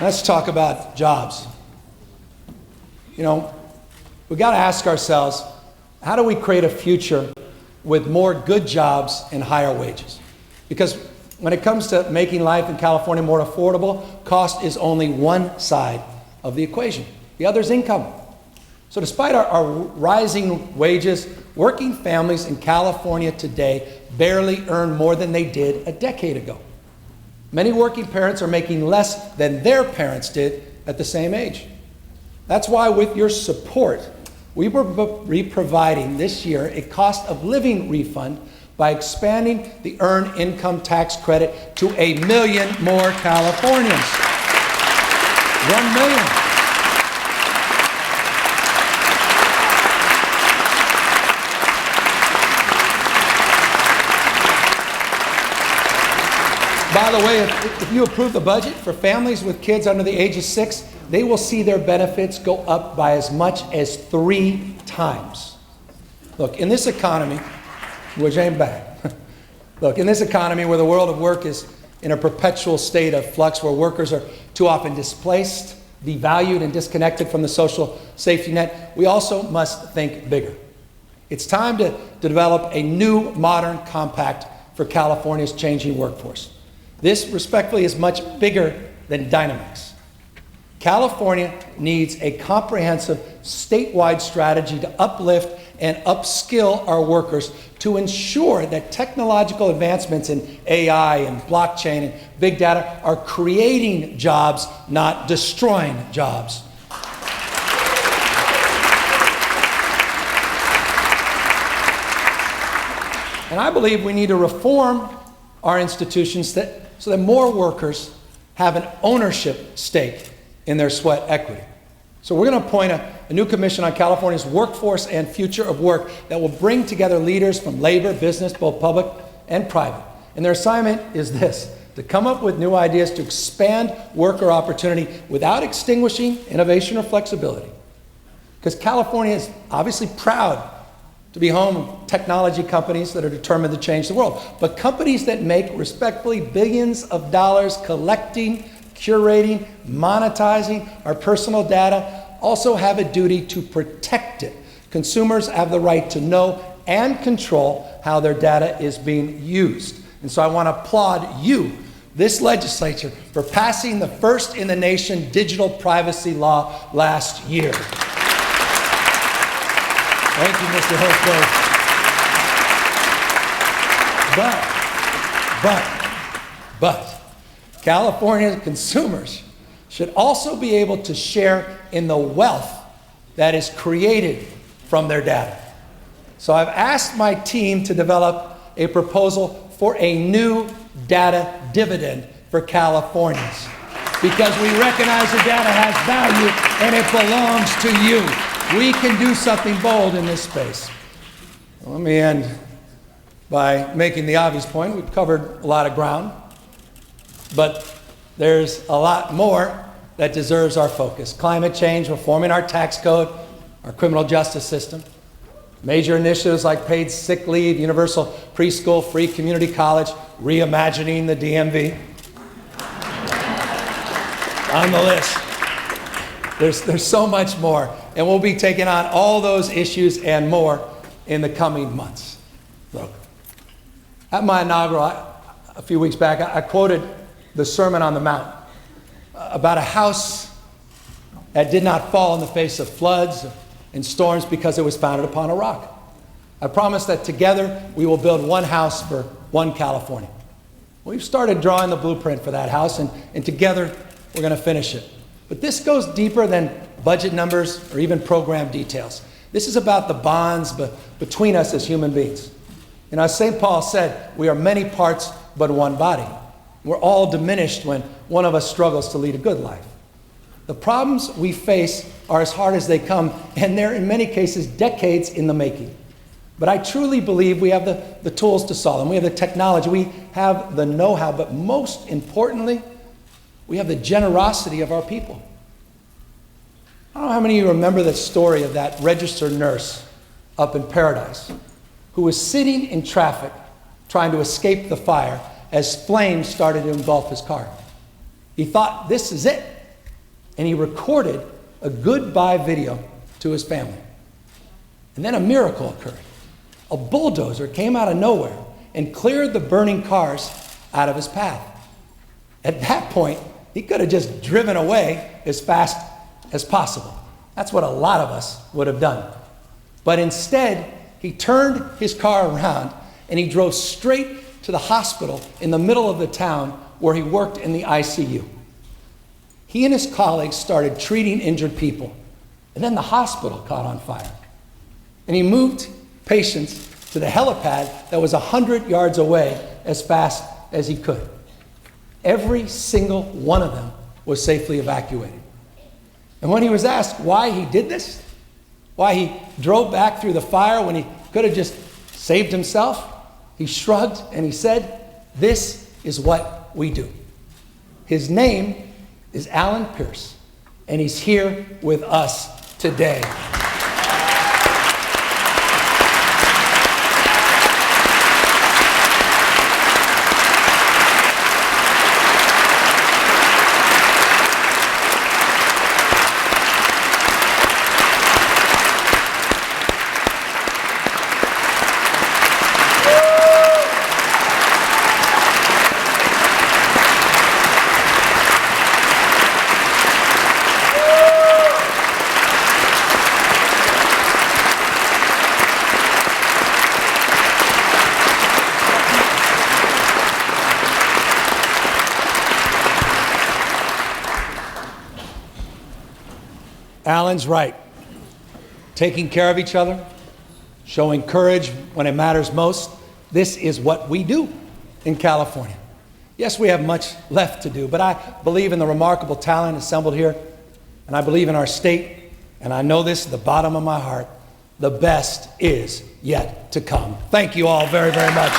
Let's talk about jobs. You know, we've got to ask ourselves, how do we create a future with more good jobs and higher wages? Because when it comes to making life in California more affordable, cost is only one side of the equation. The other is income. So despite our rising wages, working families in California today barely earn more than they did a decade ago. Many working parents are making less than their parents did at the same age. That's why, with your support, we will be providing this year a cost of living refund by expanding the Earned Income Tax Credit to 1 million more Californians. 1 million. By the way, if you approve the budget for families with kids under the age of 6, they will see their benefits go up by as much as 3 times. Look, in this economy, which ain't bad. Look, in this economy where the world of work is in a perpetual state of flux, where workers are too often displaced, devalued, and disconnected from the social safety net, we also must think bigger. It's time to develop a new modern compact for California's changing workforce. This, respectfully, is much bigger than Dynamics. California needs a comprehensive statewide strategy to uplift and upskill our workers to ensure that technological advancements in AI and blockchain and big data are creating jobs, not destroying jobs. And I believe we need to reform our institutions so that more workers have an ownership stake in their sweat equity. So we're going to appoint a new commission on California's workforce and future of work that will bring together leaders from labor, business, both public and private. And their assignment is this: to come up with new ideas to expand worker opportunity without extinguishing innovation or flexibility. Because California is obviously proud to be home of technology companies that are determined to change the world. But companies that make, respectfully, billions of dollars collecting, curating, monetizing our personal data also have a duty to protect it. Consumers have the right to know and control how their data is being used. And so I want to applaud you, this legislature for passing the first in the nation digital privacy law last year. Thank you, Mr. Hurst. But, California consumers should also be able to share in the wealth that is created from their data. So I've asked my team to develop a proposal for a new data dividend for Californians, because we recognize the data has value and it belongs to you. We can do something bold in this space. Let me end by making the obvious point. We've covered a lot of ground, but there's a lot more that deserves our focus. Climate change, reforming our tax code, our criminal justice system, major initiatives like paid sick leave, universal preschool, free community college, reimagining the DMV. On the list. There's so much more, and we'll be taking on all those issues and more in the coming months. Look, at my inaugural, a few weeks back, I quoted the Sermon on the Mount about a house that did not fall in the face of floods and storms because it was founded upon a rock. I promise that together we will build one house for one California. We've started drawing the blueprint for that house, and together we're going to finish it. But this goes deeper than budget numbers or even program details. This is about the bonds between us as human beings. And as St. Paul said, we are many parts but one body. We're all diminished when one of us struggles to lead a good life. The problems we face are as hard as they come, and they're in many cases decades in the making. But I truly believe we have the tools to solve them. We have the technology, we have the know-how, but most importantly, we have the generosity of our people. I don't know how many of you remember the story of that registered nurse up in Paradise who was sitting in traffic trying to escape the fire as flames started to engulf his car. He thought, this is it. And he recorded a goodbye video to his family. And then a miracle occurred. A bulldozer came out of nowhere and cleared the burning cars out of his path. At that point, he could have just driven away as fast as possible. That's what a lot of us would have done. But instead, he turned his car around and he drove straight to the hospital in the middle of the town where he worked in the ICU. He and his colleagues started treating injured people, and then the hospital caught on fire. And he moved patients to the helipad that was 100 yards away as fast as he could. Every single one of them was safely evacuated. And when he was asked why he did this, why he drove back through the fire when he could have just saved himself, he shrugged and he said, "This is what we do." His name is Alan Pierce, and he's here with us today. Alan's right. Taking care of each other, showing courage when it matters most, this is what we do in California. Yes, we have much left to do, but I believe in the remarkable talent assembled here, and I believe in our state, and I know this at the bottom of my heart, the best is yet to come. Thank you all very, very much.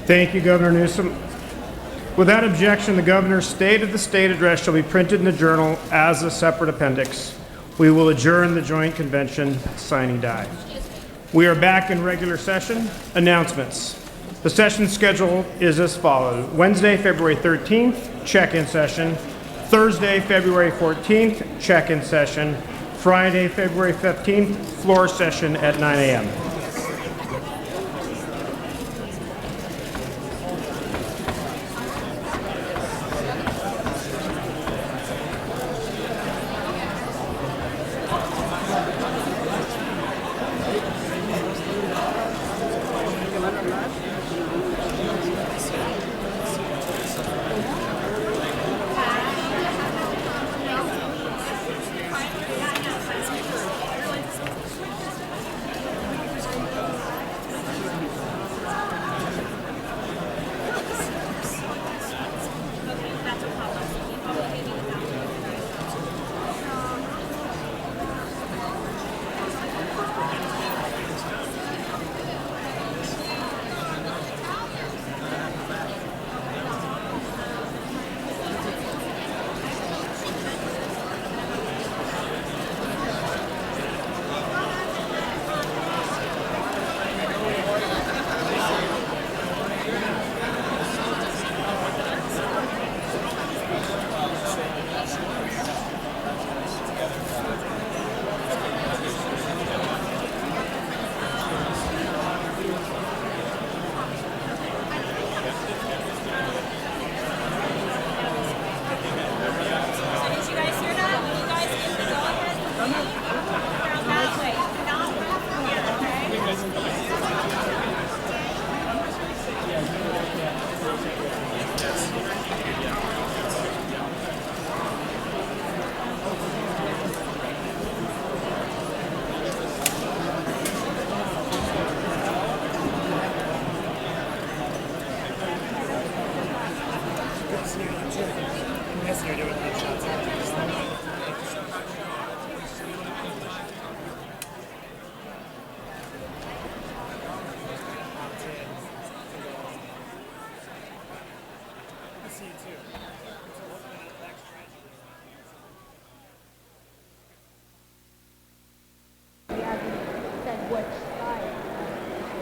Thank you, Governor Newsom. Without objection, the Governor's State of the State address shall be printed in the Journal as a separate appendix. We will adjourn the joint convention sine die. We are back in regular session. Announcements. The session schedule is as follows. Wednesday, February 13th, check-in session. Thursday, February 14th, check-in session. Friday, February 15th, floor session at 9 a.m.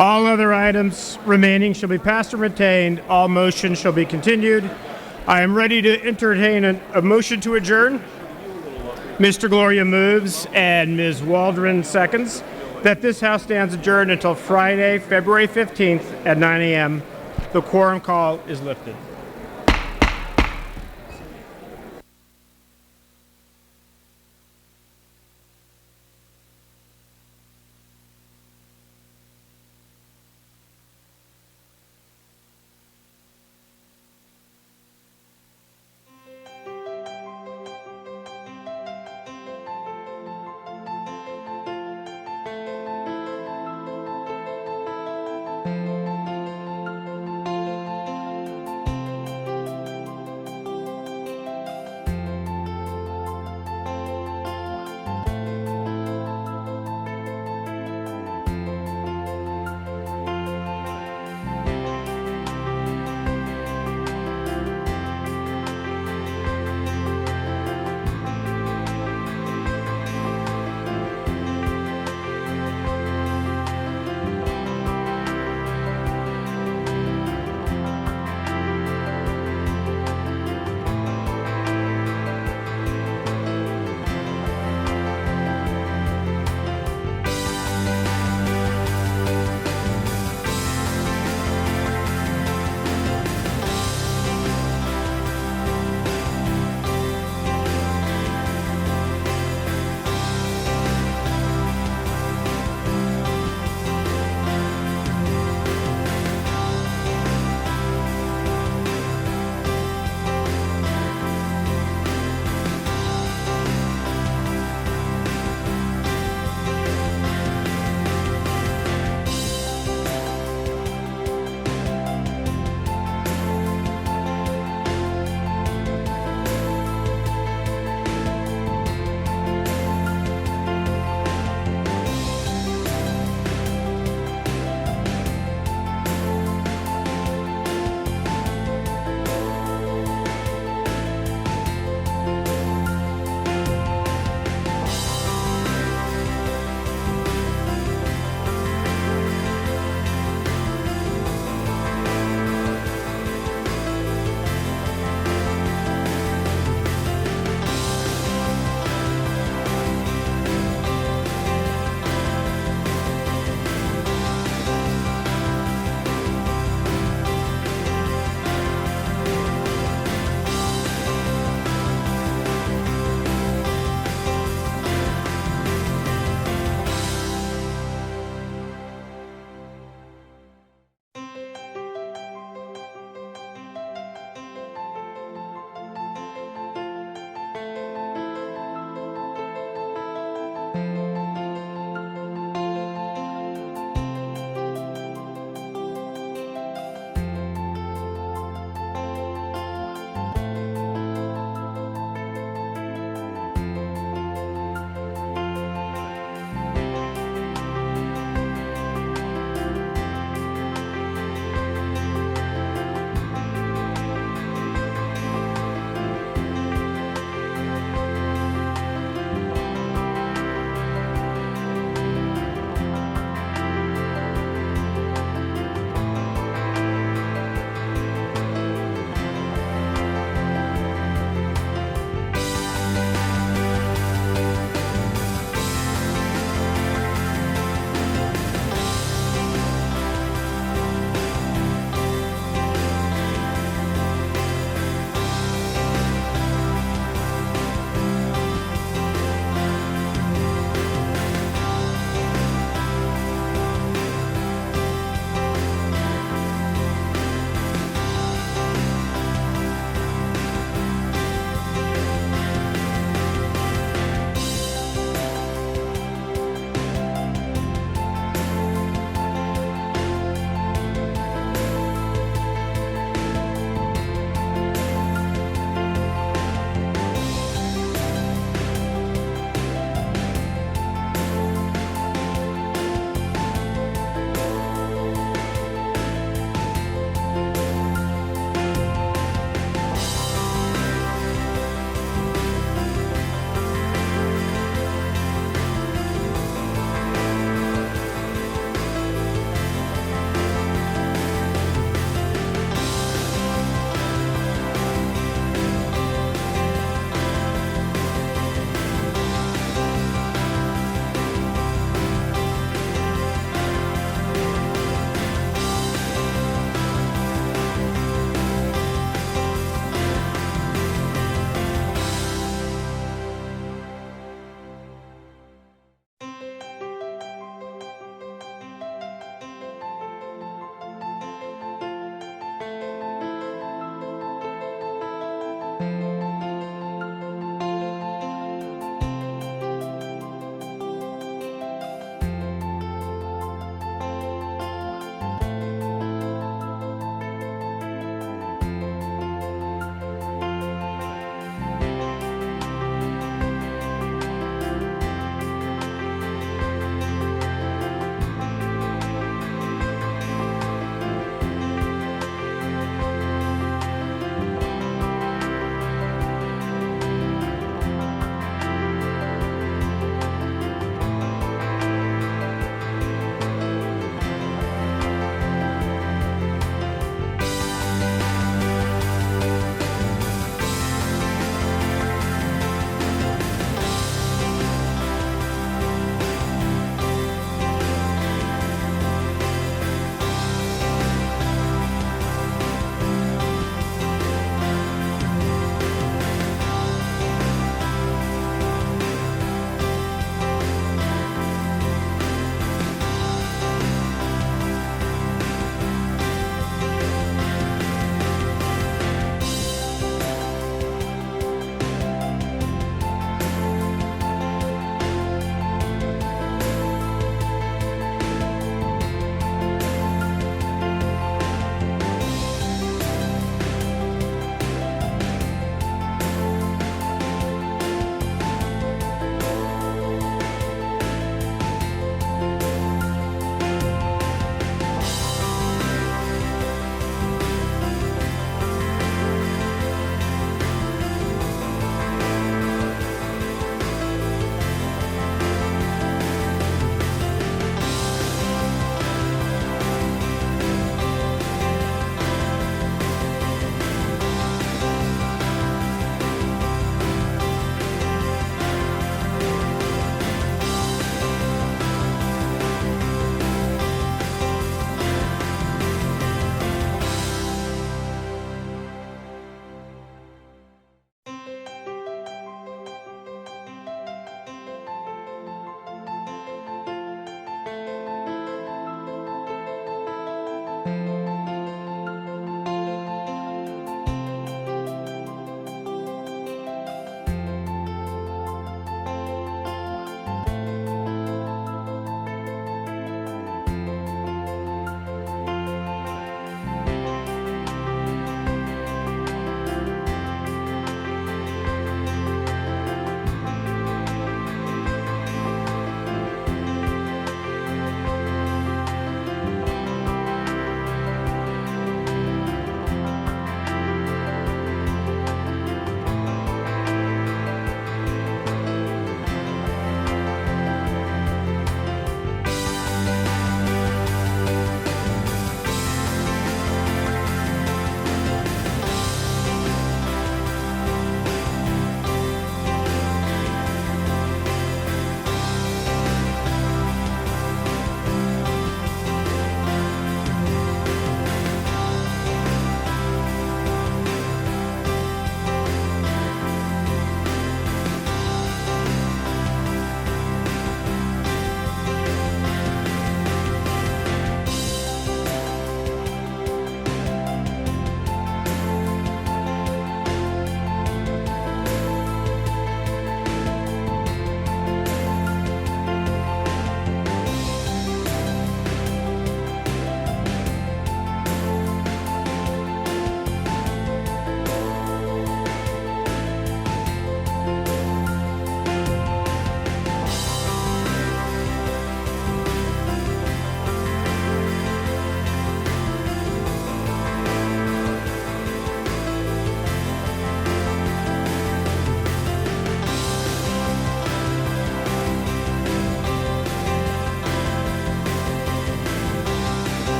All other items remaining shall be passed and retained. All motions shall be continued. I am ready to entertain a motion to adjourn. Mr. Gloria moves and Ms. Waldron seconds that this House stands adjourned until Friday, February 15th at 9 a.m. The quorum call is lifted.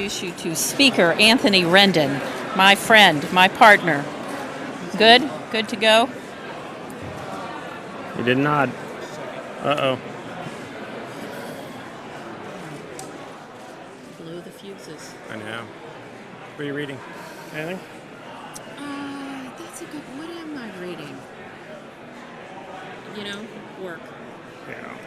introduce you to Speaker Anthony Rendon, my friend, my partner. Good? Good to go? You did nod. Uh-oh. Blew the fuses. I know. What are you reading? Anything? That's a good... What am I reading? You know, work. Yeah.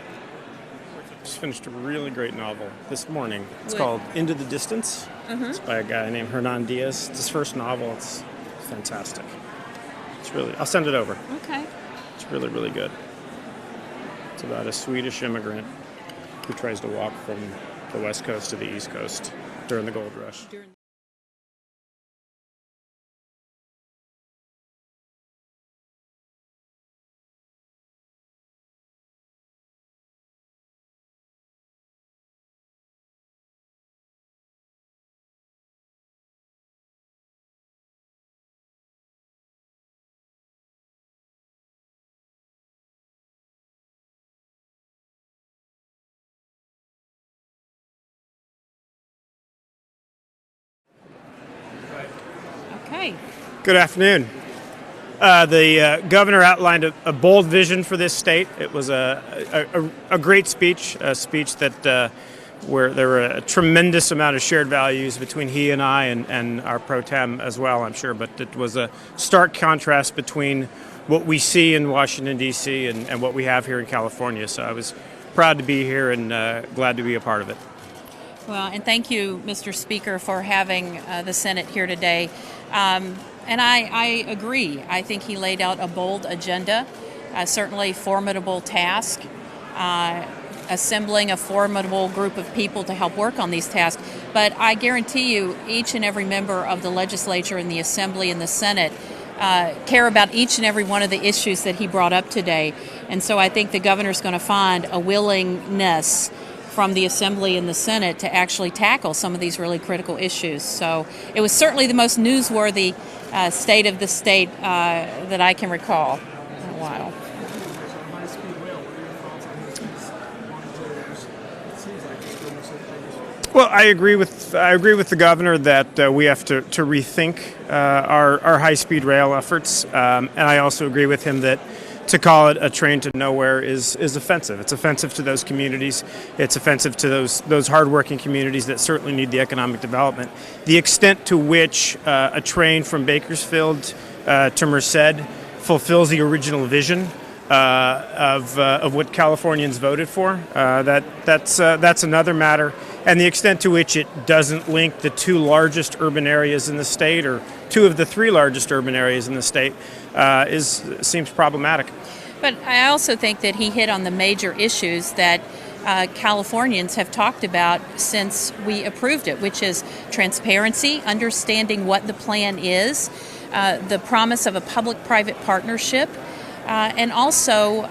Just finished a really great novel this morning. It's What? called Into the Distance. It's by a guy named Hernan Diaz. It's his first novel. It's fantastic. It's really... I'll send it over. Okay. It's really, really good. It's about a Swedish immigrant who tries to walk from the West Coast to the East Coast during the gold rush. Okay. Good afternoon. The governor outlined a bold vision for this state. It was a great speech, a speech that where there were a tremendous amount of shared values between he and I and our pro tem as well, I'm sure. But it was a stark contrast between what we see in Washington, D.C. and what we have here in California. So I was proud to be here and glad to be a part of it. Well, and thank you, Mr. Speaker, for having the Senate here today. And I agree. I think he laid out a bold agenda, certainly formidable task, assembling a formidable group of people to help work on these tasks. But I guarantee you, each and every member of the legislature and the Assembly and the Senate care about each and every one of the issues that he brought up today. And so I think the governor's going to find a willingness from the Assembly and the Senate to actually tackle some of these really critical issues. So it was certainly the most newsworthy state of the state that I can recall in a while. Well, I agree with the governor that we have to rethink our high-speed rail efforts, and I also agree with him that to call it a train to nowhere is offensive. It's offensive to those communities. It's offensive to those hardworking communities that certainly need the economic development. The extent to which a train from Bakersfield to Merced fulfills the original vision of what Californians voted for, that's another matter. And the extent to which it doesn't link the two largest urban areas in the state, or two of the three largest urban areas in the state, seems problematic. But I also think that he hit on the major issues that Californians have talked about since we approved it, which is transparency, understanding what the plan is, the promise of a public-private partnership, and also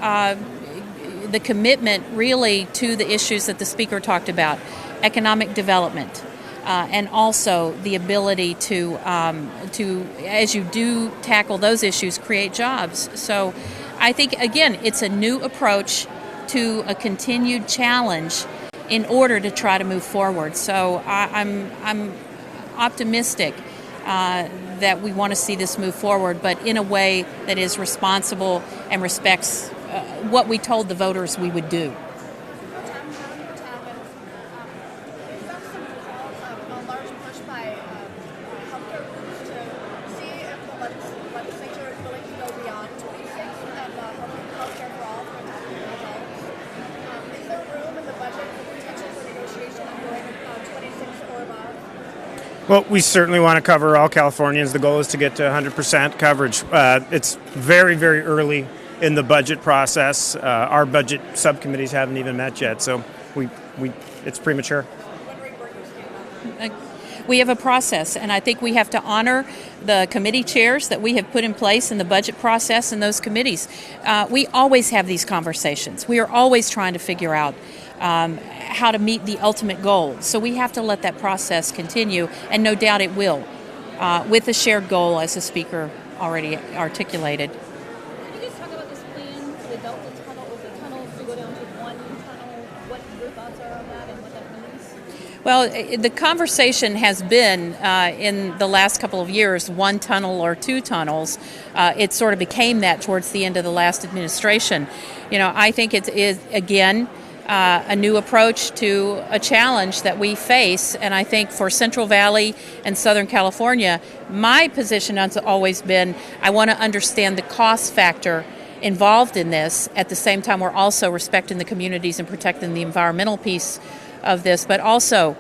the commitment really to the issues that the Speaker talked about, economic development, and also the ability to, as you do tackle those issues, create jobs. So I think, again, it's a new approach to a continued challenge in order to try to move forward. So I'm optimistic that we want to see this move forward, but in a way that is responsible and respects what we told the voters we would do. Well, we certainly want to cover all Californians. The goal is to get to 100% coverage. It's very, very early in the budget process. Our budget subcommittees haven't even met yet, so it's premature. We have a process, and I think we have to honor the committee chairs that we have put in place in the budget process in those committees. We always have these conversations. We are always trying to figure out how to meet the ultimate goal. So we have to let that process continue, and no doubt it will, with a shared goal, as the Speaker already articulated. Can you just talk about this plan for the Delta Tunnel, with the tunnels to go down to one tunnel, what your thoughts are on that and what that means? Well, the conversation has been in the last couple of years, one tunnel or two tunnels. It sort of became that towards the end of the last administration. You know, I think it is, again, a new approach to a challenge that we face. And I think for Central Valley and Southern California, my position has always been, I want to understand the cost factor involved in this. At the same time, we're also respecting the communities and protecting the environmental piece of this. But also,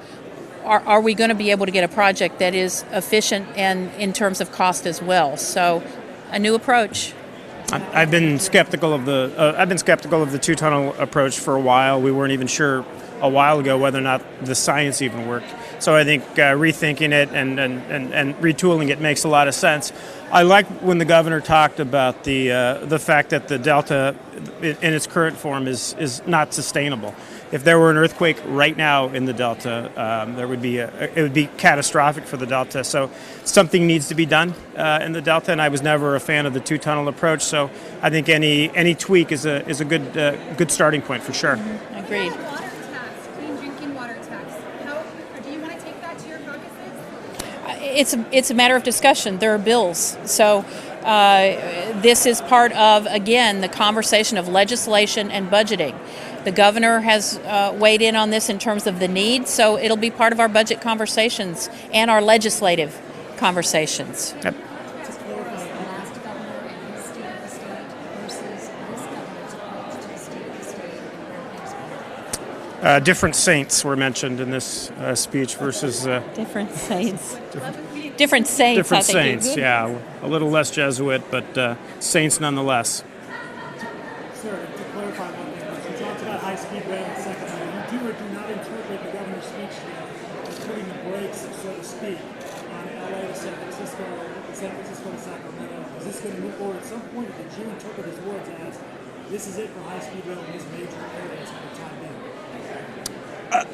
are we going to be able to get a project that is efficient and in terms of cost as well? So a new approach. I've been skeptical of the two-tunnel approach for a while. We weren't even sure a while ago whether or not the science even worked. So I think rethinking it and retooling it makes a lot of sense. I like when the governor talked about the fact that the Delta in its current form is not sustainable. If there were an earthquake right now in the Delta, it would be catastrophic for the Delta. So something needs to be done in the Delta, and I was never a fan of the two-tunnel approach. So I think any tweak is a good starting point for sure. Mm-hmm. Agreed. Water tax, clean drinking water tax. Do you want to take that to your caucuses? It's a matter of discussion. There are bills. So this is part of, again, the conversation of legislation and budgeting. The governor has weighed in on this in terms of the need, so it'll be part of our budget conversations and our legislative conversations. Yep. Different saints were mentioned in this speech versus Different saints. Different saints. different I think. saints. Yeah, a little less Jesuit, but saints nonetheless. Sir, to clarify one thing, you talked about high-speed rail in the second one. You do or do not interpret the governor's speech today as putting the brakes, so to speak, on LA to San Francisco to Sacramento. Is this going to move forward at some point, or did you interpret his words as this is it for high-speed rail in these major areas for the time being?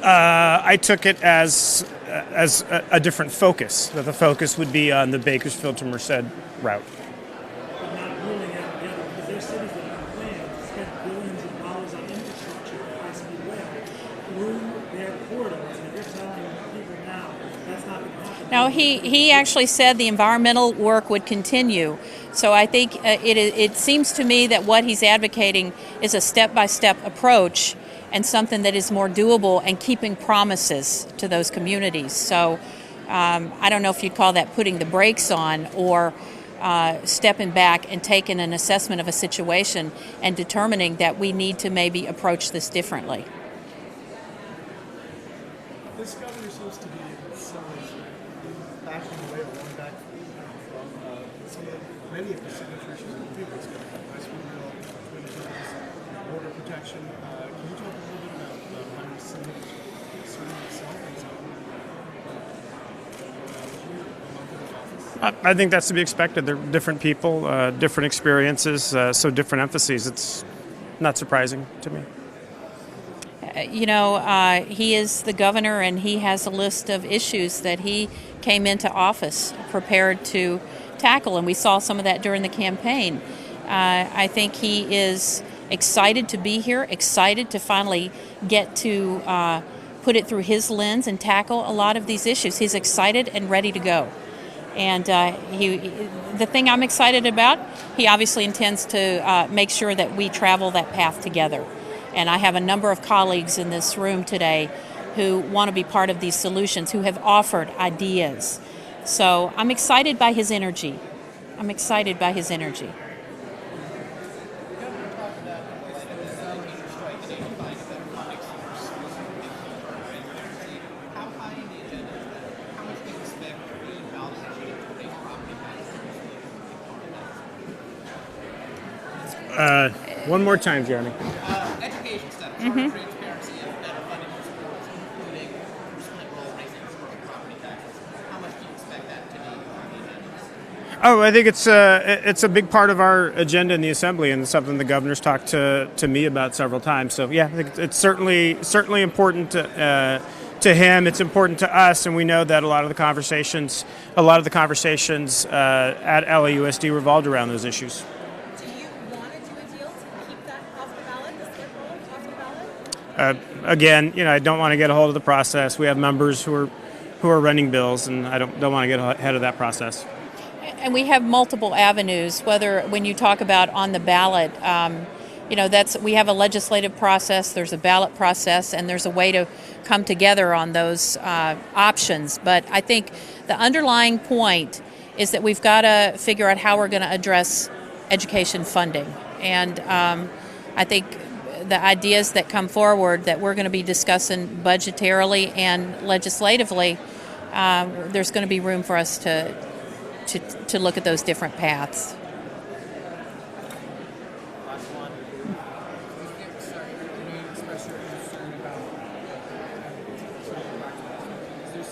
I took it as a different focus, that the focus would be on the Bakersfield to Merced route. But not ruling out the other, because there's cities that have planned to spend billions of dollars on infrastructure for high-speed rail through their corridors, and if you're telling people now that's not going to happen. No, he actually said the environmental work would continue. So I think it seems to me that what he's advocating is a step-by-step approach and something that is more doable and keeping promises to those communities. So I don't know if you'd call that putting the brakes on or stepping back and taking an assessment of a situation and determining that we need to maybe approach this differently. This governor seems to be in some ways backing away or going back from many of the signatures from the previous governor. High-speed rail, twin cities, border protection. Can you talk a little bit about how you see it serving itself as a I think that's to be expected. They're different people, different experiences, so different emphases. It's not surprising to me. He is the governor, and he has a list of issues that he came into office prepared to tackle, and we saw some of that during the campaign. I think he is excited to be here, excited to finally get to put it through his lens and tackle a lot of these issues. He's excited and ready to go. And the thing I'm excited about, he obviously intends to make sure that we travel that path together. And I have a number of colleagues in this room today who want to be part of these solutions, who have offered ideas. So I'm excited by his energy. One more time, Jeremy. Education stuff, more transparency and better funding for schools, including split roll raising for property taxes. How much do you expect that to be on the agenda? I think it's a big part of our agenda in the Assembly, and something the governor's talked to me about several times. So yeah, I think it's certainly important to him. It's important to us, and we know that a lot of the conversations at LAUSD revolved around those issues. Do you want to do a deal to keep that off the ballot, the split roll off the ballot? Again, I don't want to get a hold of the process. We have members who are running bills, and I don't want to get ahead of that process. And we have multiple avenues, whether when you talk about on the ballot, we have a legislative process, there's a ballot process, and there's a way to come together on those options. But I think the underlying point is that we've got to figure out how we're going to address education funding. And I think the ideas that come forward that we're going to be discussing budgetarily and legislatively, there's going to be room for us to look at those different paths.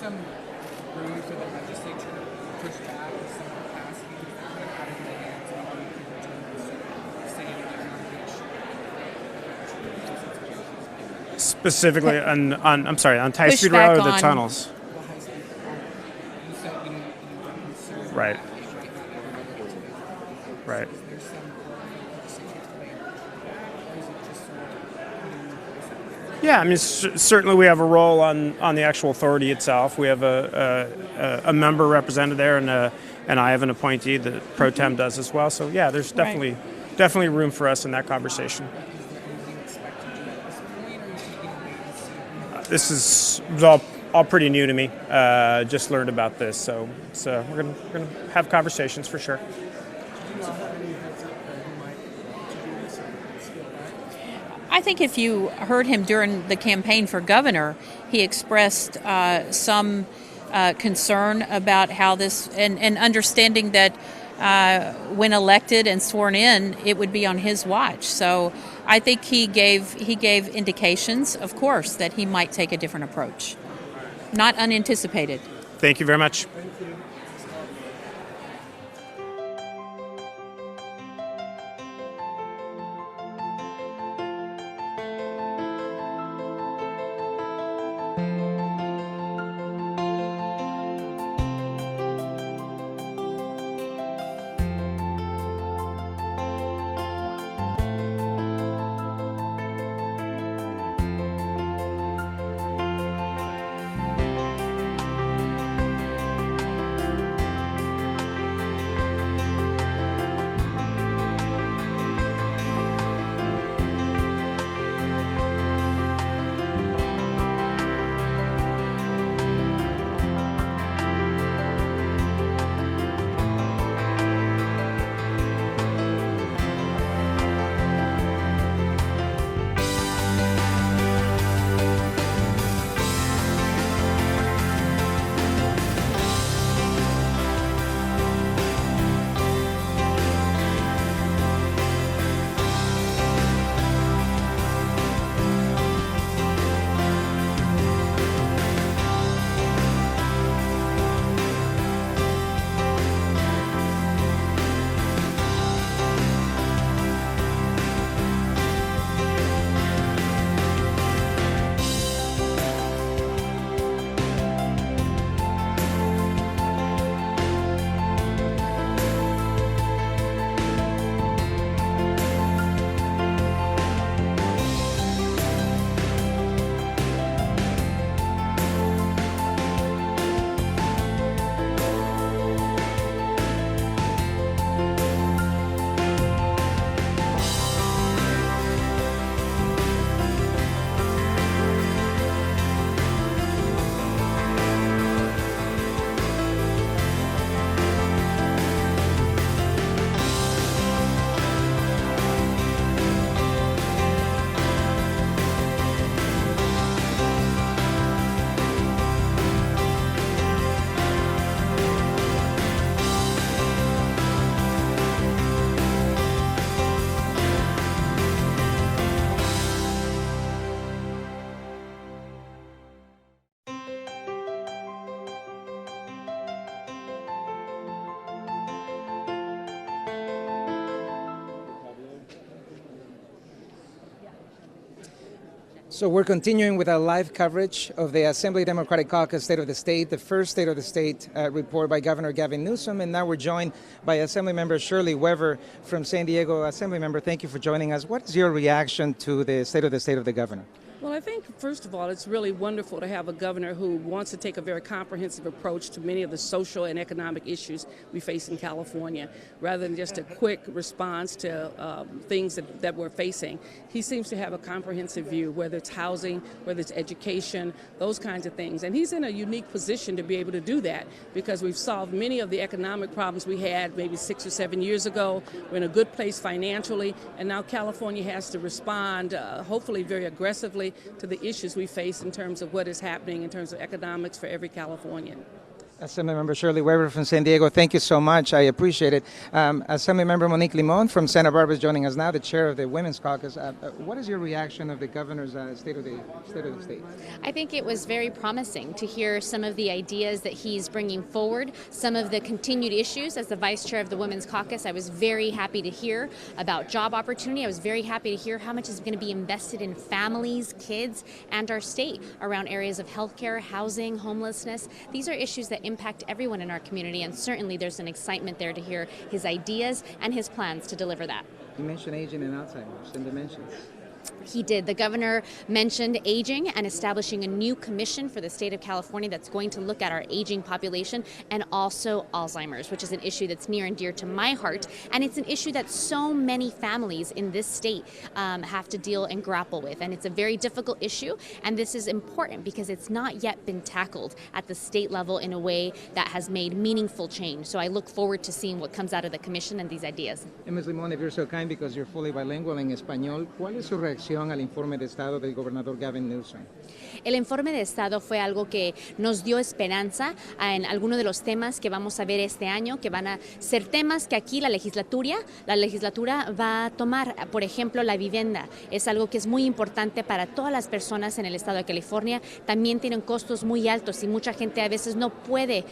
some room for the legislature to push back with some capacity to kind of out of the hands of other people to say that Specifically on high-speed Push rail back or the on- tunnels? the high speed? You said you concerned Right. that it might not ever get to that. Right. Is there some legislature plan, or is it just sort of putting in place out there? Yeah, I mean, certainly we have a role on the actual authority itself. We have a member represented there, and I have an appointee that Pro Tem does as well. So yeah, there's definitely room for us in that conversation. This is all pretty new to me. Just learned about this, so we're gonna have conversations for sure. I think if you heard him during the campaign for governor, he expressed some concern about how this, and understanding that when elected and sworn in, it would be on his watch. So I think he gave indications, of course, that he might take a different approach. Not unanticipated. Thank you very much. So we're continuing with our live coverage of the Assembly Democratic Caucus State of the State, the first State of the State report by Governor Gavin Newsom, and now we're joined by Assembly Member Shirley Weaver from San Diego. Assembly Member, thank you for joining us. What is your reaction to the State of the Governor? Well, I think, first of all, it's really wonderful to have a governor who wants to take a very comprehensive approach to many of the social and economic issues we face in California, rather than just a quick response to things that we're facing. He seems to have a comprehensive view, whether it's housing, whether it's education, those kinds of things. And he's in a unique position to be able to do that because we've solved many of the economic problems we had maybe 6 or 7 years ago. We're in a good place financially, and now California has to respond, hopefully very aggressively, to the issues we face in terms of what is happening in terms of economics for every Californian. Assemblymember Shirley Weber from San Diego, thank you so much. I appreciate it. Assemblymember Monique Limon from Santa Barbara is joining us now, the chair of the Women's Caucus. What is your reaction of the governor's State of the State? I think it was very promising to hear some of the ideas that he's bringing forward, some of the continued issues. As the vice chair of the Women's Caucus, I was very happy to hear about job opportunity. I was very happy to hear how much is going to be invested in families, kids, and our state around areas of healthcare, housing, homelessness. These are issues that impact everyone in our community, and certainly there's an excitement there to hear his ideas and his plans to deliver that. You mentioned aging and Alzheimer's and dementia. He did. The governor mentioned aging and establishing a new commission for the state of California that's going to look at our aging population and also Alzheimer's, which is an issue that's near and dear to my heart. And it's an issue that so many families in this state have to deal and grapple with. And it's a very difficult issue. And this is important because it's not yet been tackled at the state level in a way that has made meaningful change. So I look forward to seeing what comes out of the commission and these ideas. Ms. Limon, if you're so kind, because you're fully bilingual en español, ¿cuál es su reacción al informe de Estado del gobernador Gavin Newsom? El informe de Estado fue algo que nos dio esperanza en algunos de los temas que vamos a ver este año, que van a ser temas que aquí la legislatura va a tomar. Por ejemplo, la vivienda es algo que es muy importante para todas las personas en el estado de California. También tienen costos muy altos y mucha gente a veces no puede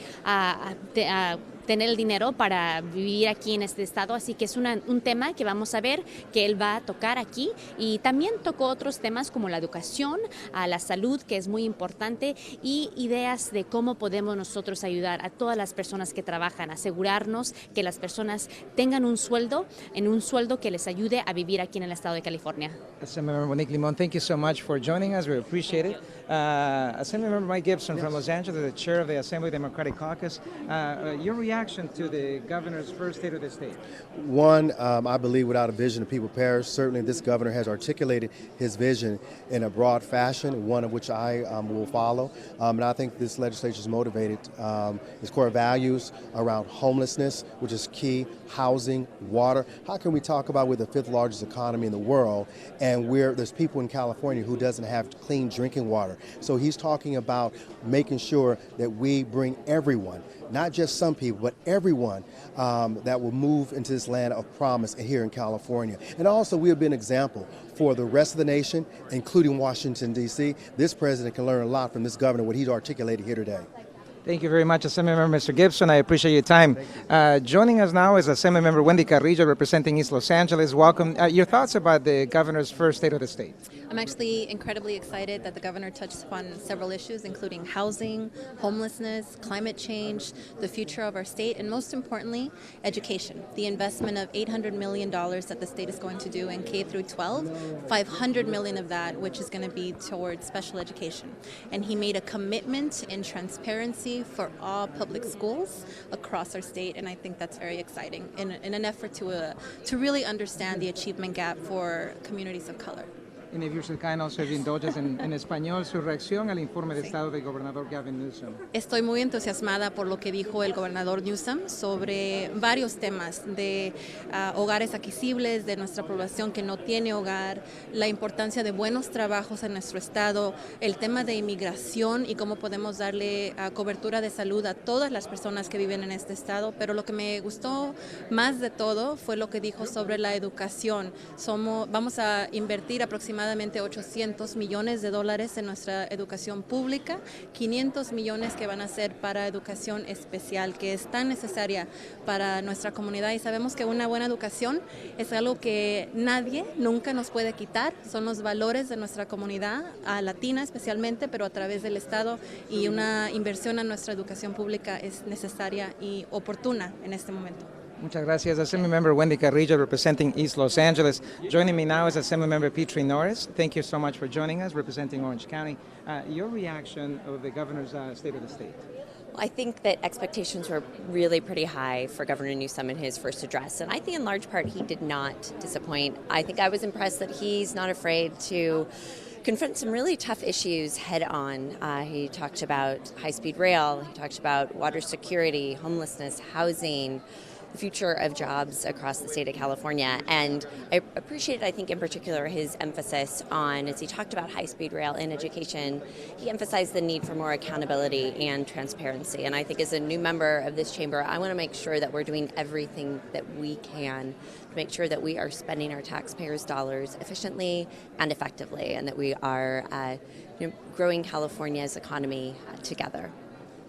tener el dinero para vivir aquí en este estado, así que es un tema que vamos a ver que él va a tocar aquí, y también tocó otros temas como la educación, la salud, que es muy importante, y ideas de cómo podemos nosotros ayudar a todas las personas que trabajan, asegurarnos que las personas tengan un sueldo que les ayude a vivir aquí en el estado de California. Assemblymember Monique Limon, thank you so much for joining us. We appreciate it. Assemblymember Mike Gibson from Los Angeles, the chair of the Assembly Democratic Caucus. Your reaction to the governor's first State of the State? One, I believe without a vision, the people perish. Certainly this governor has articulated his vision in a broad fashion, one of which I will follow. And I think this legislature is motivated. Its core values around homelessness, which is key, housing, water. How can we talk about we're the 5th largest economy in the world, and there's people in California who doesn't have clean drinking water? So he's talking about making sure that we bring everyone, not just some people, but everyone that will move into this land of promise here in California. And also we'll be an example for the rest of the nation, including Washington, D.C. This president can learn a lot from this governor, what he's articulated here today. Thank you very much, Assemblymember Mr. Gibson. I appreciate your time. Joining us now is Assemblymember Wendy Carrillo, representing East Los Angeles. Welcome. Your thoughts about the governor's first State of the State? I'm actually incredibly excited that the governor touched upon several issues, including housing, homelessness, climate change, the future of our state, and most importantly, education. The investment of $800 million that the state is going to do in K through 12, $500 million of that, which is going to be towards special education. And he made a commitment in transparency for all public schools across our state, and I think that's very exciting in an effort to really understand the achievement gap for communities of color. And if you're so kind, also if you indulge us en español, su reacción al informe de Estado del gobernador Gavin Newsom. Estoy muy entusiasmada por lo que dijo el gobernador Newsom sobre varios temas de hogares accesibles, de nuestra población que no tiene hogar, la importancia de buenos trabajos en nuestro estado, el tema de inmigración y cómo podemos darle cobertura de salud a todas las personas que viven en este estado. Pero lo que me gustó más de todo fue lo que dijo sobre la educación. Vamos a invertir aproximadamente $800 millones en nuestra educación pública, 500 millones que van a ser para educación especial, que es tan necesaria para nuestra comunidad, y sabemos que una buena educación es algo que nadie nunca nos puede quitar, son los valores de nuestra comunidad latina especialmente, pero a través del Estado, y una inversión en nuestra educación pública es necesaria y oportuna en este momento. Muchas gracias. Assemblymember Wendy Carrillo, representing East Los Angeles. Joining me now is Assemblymember Petrie Norris. Thank you so much for joining us, representing Orange County. Your reaction of the governor's State of the State? I think that expectations were really pretty high for Governor Newsom in his first address, and I think in large part he did not disappoint. I think I was impressed that he's not afraid to confront some really tough issues head on. He talked about high-speed rail, he talked about water security, homelessness, housing, the future of jobs across the state of California. And I appreciated, I think in particular, his emphasis on, as he talked about high-speed rail in education, he emphasized the need for more accountability and transparency. And I think as a new member of this chamber, I want to make sure that we're doing everything that we can to make sure that we are spending our taxpayers' dollars efficiently and effectively, and that we are growing California's economy together.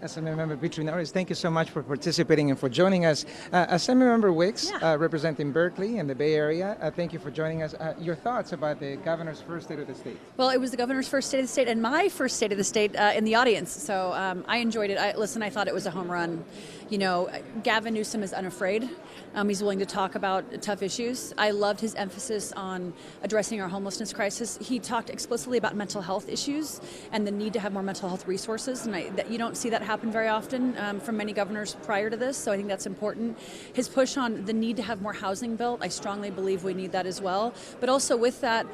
Assemblymember Petrie Norris, thank you so much for participating and for joining us. Assemblymember Wicks, representing Berkeley and the Bay Area, thank you for joining us. Your thoughts about the governor's first State of the State? Well, it was the governor's first State of the State and my first State of the State in the audience, so I enjoyed it. I thought it was a home run. You know, Gavin Newsom is unafraid. He's willing to talk about tough issues. I loved his emphasis on addressing our homelessness crisis. He talked explicitly about mental health issues and the need to have more mental health resources, and you don't see that happen very often from many governors prior to this, so I think that's important. His push on the need to have more housing built, I strongly believe we need that as well, but also with that,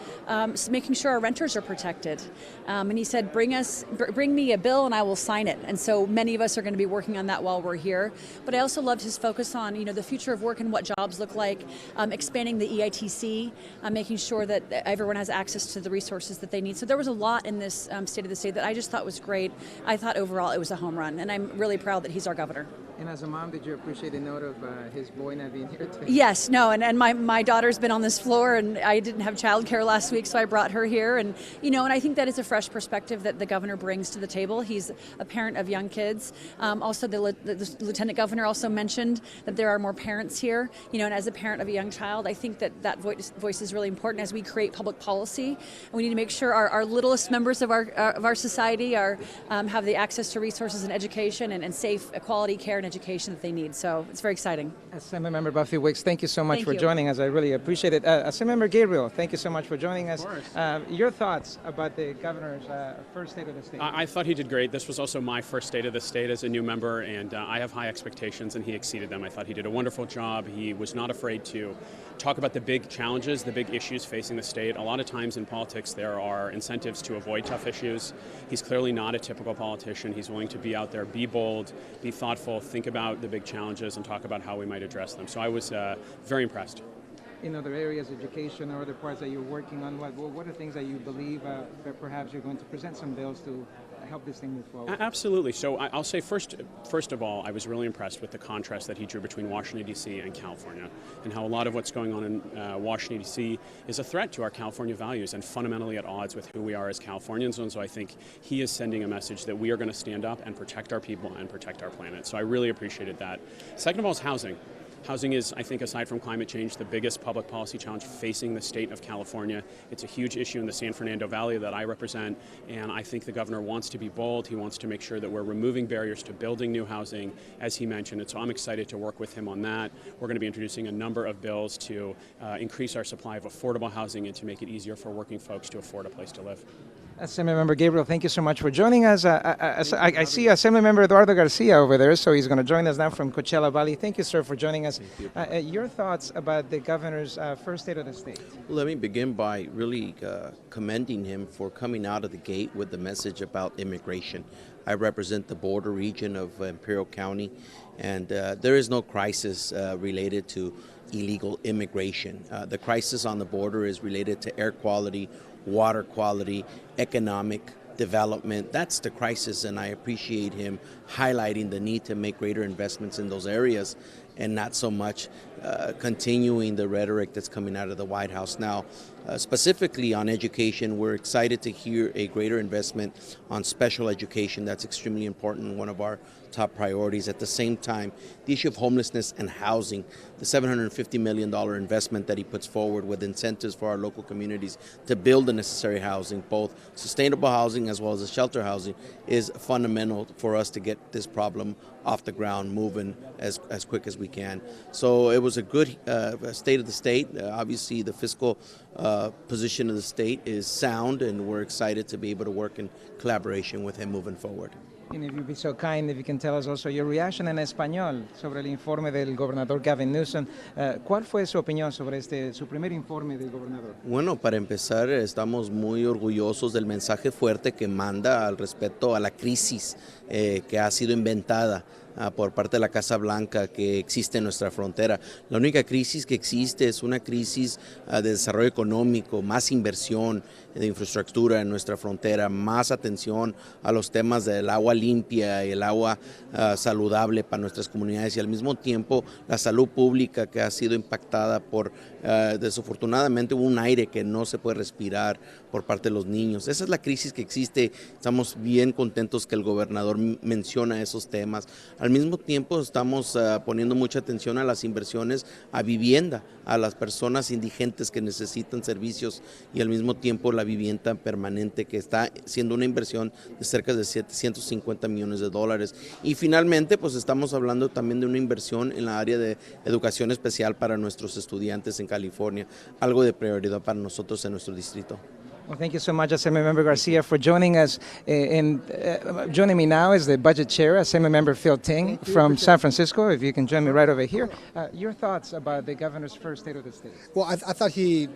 making sure our renters are protected. And he said, bring me a bill and I will sign it, and so many of us are going to be working on that while we're here. But I also loved his focus on, the future of work and what jobs look like, expanding the EITC, making sure that everyone has access to the resources that they need. So there was a lot in this State of the State that I just thought was great. I thought overall it was a home run, and I'm really proud that he's our governor. And as a mom, did you appreciate the note of his boy not being here today? Yes, no, and my daughter's been on this floor, and I didn't have childcare last week, so I brought her here. And, and I think that is a fresh perspective that the governor brings to the table. He's a parent of young kids. Also, the lieutenant governor also mentioned that there are more parents here, and as a parent of a young child, I think that voice is really important as we create public policy. And we need to make sure our littlest members of our society have the access to resources and education and safe, quality care and education that they need. So it's very exciting. Assemblymember Buffy Wicks, thank you so much for joining us. I really appreciate it. Assemblymember Gabriel, thank you so much for joining us. Your thoughts about the governor's first State of the State? I thought he did great. This was also my first State of the State as a new member, and I have high expectations, and he exceeded them. I thought he did a wonderful job. He was not afraid to talk about the big challenges, the big issues facing the state. A lot of times in politics there are incentives to avoid tough issues. He's clearly not a typical politician. He's willing to be out there, be bold, be thoughtful, think about the big challenges and talk about how we might address them. So I was very impressed. In other areas, education or other parts that you're working on, what are things that you believe that perhaps you're going to present some bills to help this thing move forward? Absolutely. So I'll say first of all, I was really impressed with the contrast that he drew between Washington, D.C. and California, and how a lot of what's going on in Washington, D.C. is a threat to our California values and fundamentally at odds with who we are as Californians. And so I think he is sending a message that we are going to stand up and protect our people and protect our planet. So I really appreciated that. Second of all is housing. Housing is, I think, aside from climate change, the biggest public policy challenge facing the state of California. It's a huge issue in the San Fernando Valley that I represent, and I think the governor wants to be bold. He wants to make sure that we're removing barriers to building new housing, as he mentioned, and so I'm excited to work with him on that. We're going to be introducing a number of bills to increase our supply of affordable housing and to make it easier for working folks to afford a place to live. Assemblymember Gabriel, thank you so much for joining us. I see Assemblymember Eduardo Garcia over there, so he's going to join us now from Coachella Valley. Thank you, sir, for joining us. Your thoughts about the governor's first State of the State? Let me begin by really commending him for coming out of the gate with the message about immigration. I represent the border region of Imperial County, and there is no crisis related to illegal immigration. The crisis on the border is related to air quality, water quality, economic development. That's the crisis, and I appreciate him highlighting the need to make greater investments in those areas and not so much continuing the rhetoric that's coming out of the White House now. Specifically on education, we're excited to hear a greater investment on special education. That's extremely important, one of our top priorities. At the same time, the issue of homelessness and housing, the $750 million investment that he puts forward with incentives for our local communities to build the necessary housing, both sustainable housing as well as the shelter housing, is fundamental for us to get this problem off the ground moving as quick as we can. So it was a good State of the State. Obviously, the fiscal position of the state is sound, and we're excited to be able to work in collaboration with him moving forward. And if you'd be so kind, if you can tell us also your reaction en español sobre el informe del gobernador Gavin Newsom. ¿Cuál fue su opinión sobre su primer informe del gobernador? Bueno, para empezar, estamos muy orgullosos del mensaje fuerte que manda al respecto a la crisis que ha sido inventada por parte de la Casa Blanca que existe en nuestra frontera. La única crisis que existe es una crisis de desarrollo económico, más inversión de infraestructura en nuestra frontera, más atención a los temas del agua limpia y el agua saludable para nuestras comunidades y al mismo tiempo la salud pública que ha sido impactada por, desafortunadamente, un aire que no se puede respirar por parte de los niños. Esa es la crisis que existe. Estamos bien contentos que el gobernador menciona esos temas. Al mismo tiempo estamos poniendo mucha atención a las inversiones a vivienda, a las personas indigentes que necesitan servicios y al mismo tiempo la vivienda permanente que está siendo una inversión de cerca de $750 millones. Y finalmente pues estamos hablando también de una inversión en la área de educación especial para nuestros estudiantes en California, algo de prioridad para nosotros en nuestro distrito. Well, thank you so much, Assemblymember Garcia, for joining us. Joining me now is the Budget Chair, Assemblymember Phil Ting from San Francisco. If you can join me right over here. Your thoughts about the governor's first State of the State? Well, I thought he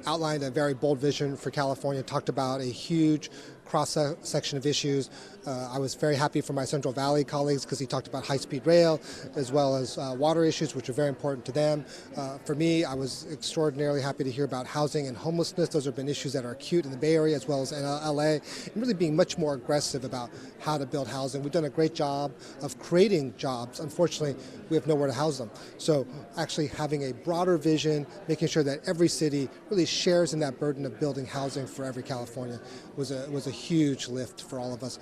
outlined a very bold vision for California, talked about a huge cross-section of issues. I was very happy for my Central Valley colleagues because he talked about high-speed rail as well as water issues, which are very important to them. For me, I was extraordinarily happy to hear about housing and homelessness. Those have been issues that are acute in the Bay Area as well as in LA, and really being much more aggressive about how to build housing. We've done a great job of creating jobs. Unfortunately, we have nowhere to house them. So actually having a broader vision, making sure that every city really shares in that burden of building housing for every California was a huge lift for all of us.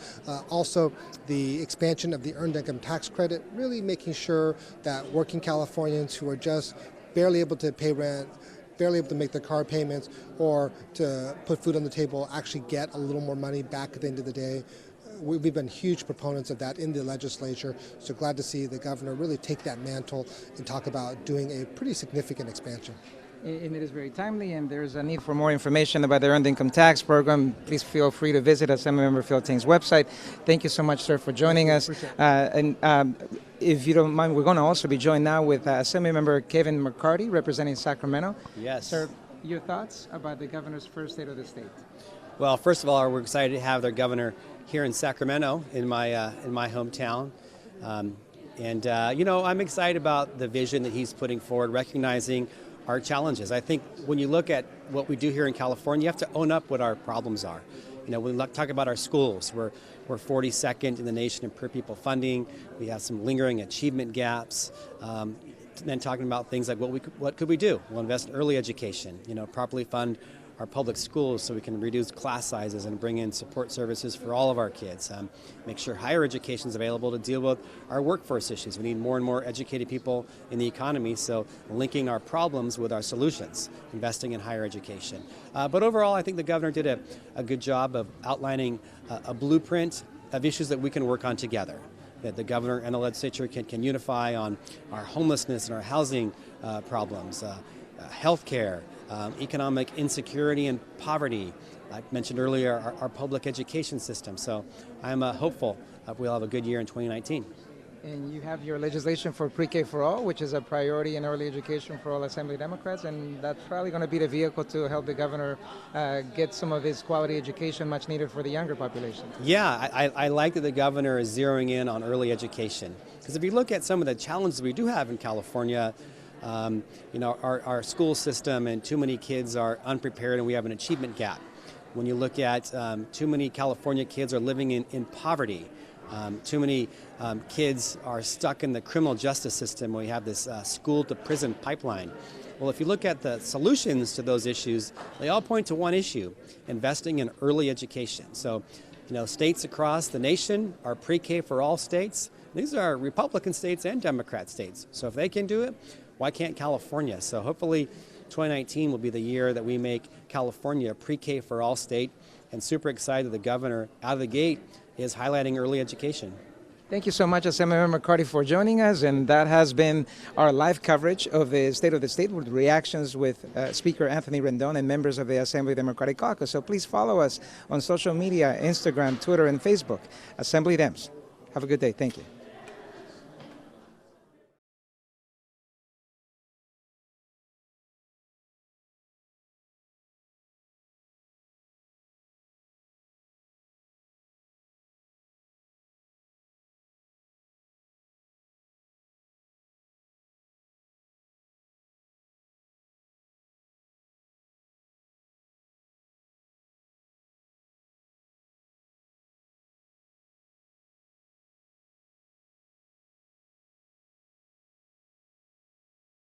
Also, the expansion of the Earned Income Tax Credit, really making sure that working Californians who are just barely able to pay rent, barely able to make their car payments, or to put food on the table actually get a little more money back at the end of the day. We've been huge proponents of that in the legislature, so glad to see the governor really take that mantle and talk about doing a pretty significant expansion. And it is very timely, and there's a need for more information about the Earned Income Tax Program. Please feel free to visit Assemblymember Phil Ting's website. Thank you so much, sir, for joining us. If you don't mind, we're going to also be joined now with Assemblymember Kevin McCarty, representing Sacramento. Yes. Sir, your thoughts about the governor's first State of the State? Well, first of all, we're excited to have their governor here in Sacramento, in my hometown. You know, I'm excited about the vision that he's putting forward, recognizing our challenges. I think when you look at what we do here in California, you have to own up what our problems are. You know, when we talk about our schools, we're 42nd in the nation in per pupil funding. We have some lingering achievement gaps. Then talking about things like what could we do? We'll invest in early education. You know, properly fund our public schools so we can reduce class sizes and bring in support services for all of our kids. Make sure higher education is available to deal with our workforce issues. We need more and more educated people in the economy, so linking our problems with our solutions, investing in higher education. But overall, I think the governor did a good job of outlining a blueprint of issues that we can work on together, that the governor and the legislature can unify on our homelessness and our housing problems, health care, economic insecurity and poverty. I mentioned earlier our public education system. So I'm hopeful we'll have a good year in 2019. And you have your legislation for pre-K for all, which is a priority in early education for all Assembly Democrats, and that's probably going to be the vehicle to help the governor get some of his quality education much needed for the younger population. Yeah, I like that the governor is zeroing in on early education. Because if you look at some of the challenges we do have in California, you know, our school system and too many kids are unprepared and we have an achievement gap. When you look at too many California kids are living in poverty. Too many kids are stuck in the criminal justice system. We have this school to prison pipeline. Well, if you look at the solutions to those issues, they all point to one issue: investing in early education. So, you know, states across the nation are pre-K for all states. These are Republican states and Democrat states. So if they can do it, why can't California? So hopefully 2019 will be the year that we make California a pre-K for all state, and super excited that the governor out of the gate is highlighting early education. Thank you so much, Assemblymember McCarty, for joining us, and that has been our live coverage of the State of the State with reactions with Speaker Anthony Rendon and members of the Assembly Democratic Caucus. So please follow us on social media, Instagram, Twitter, and Facebook. Assembly Dems. Have a good day. Thank you.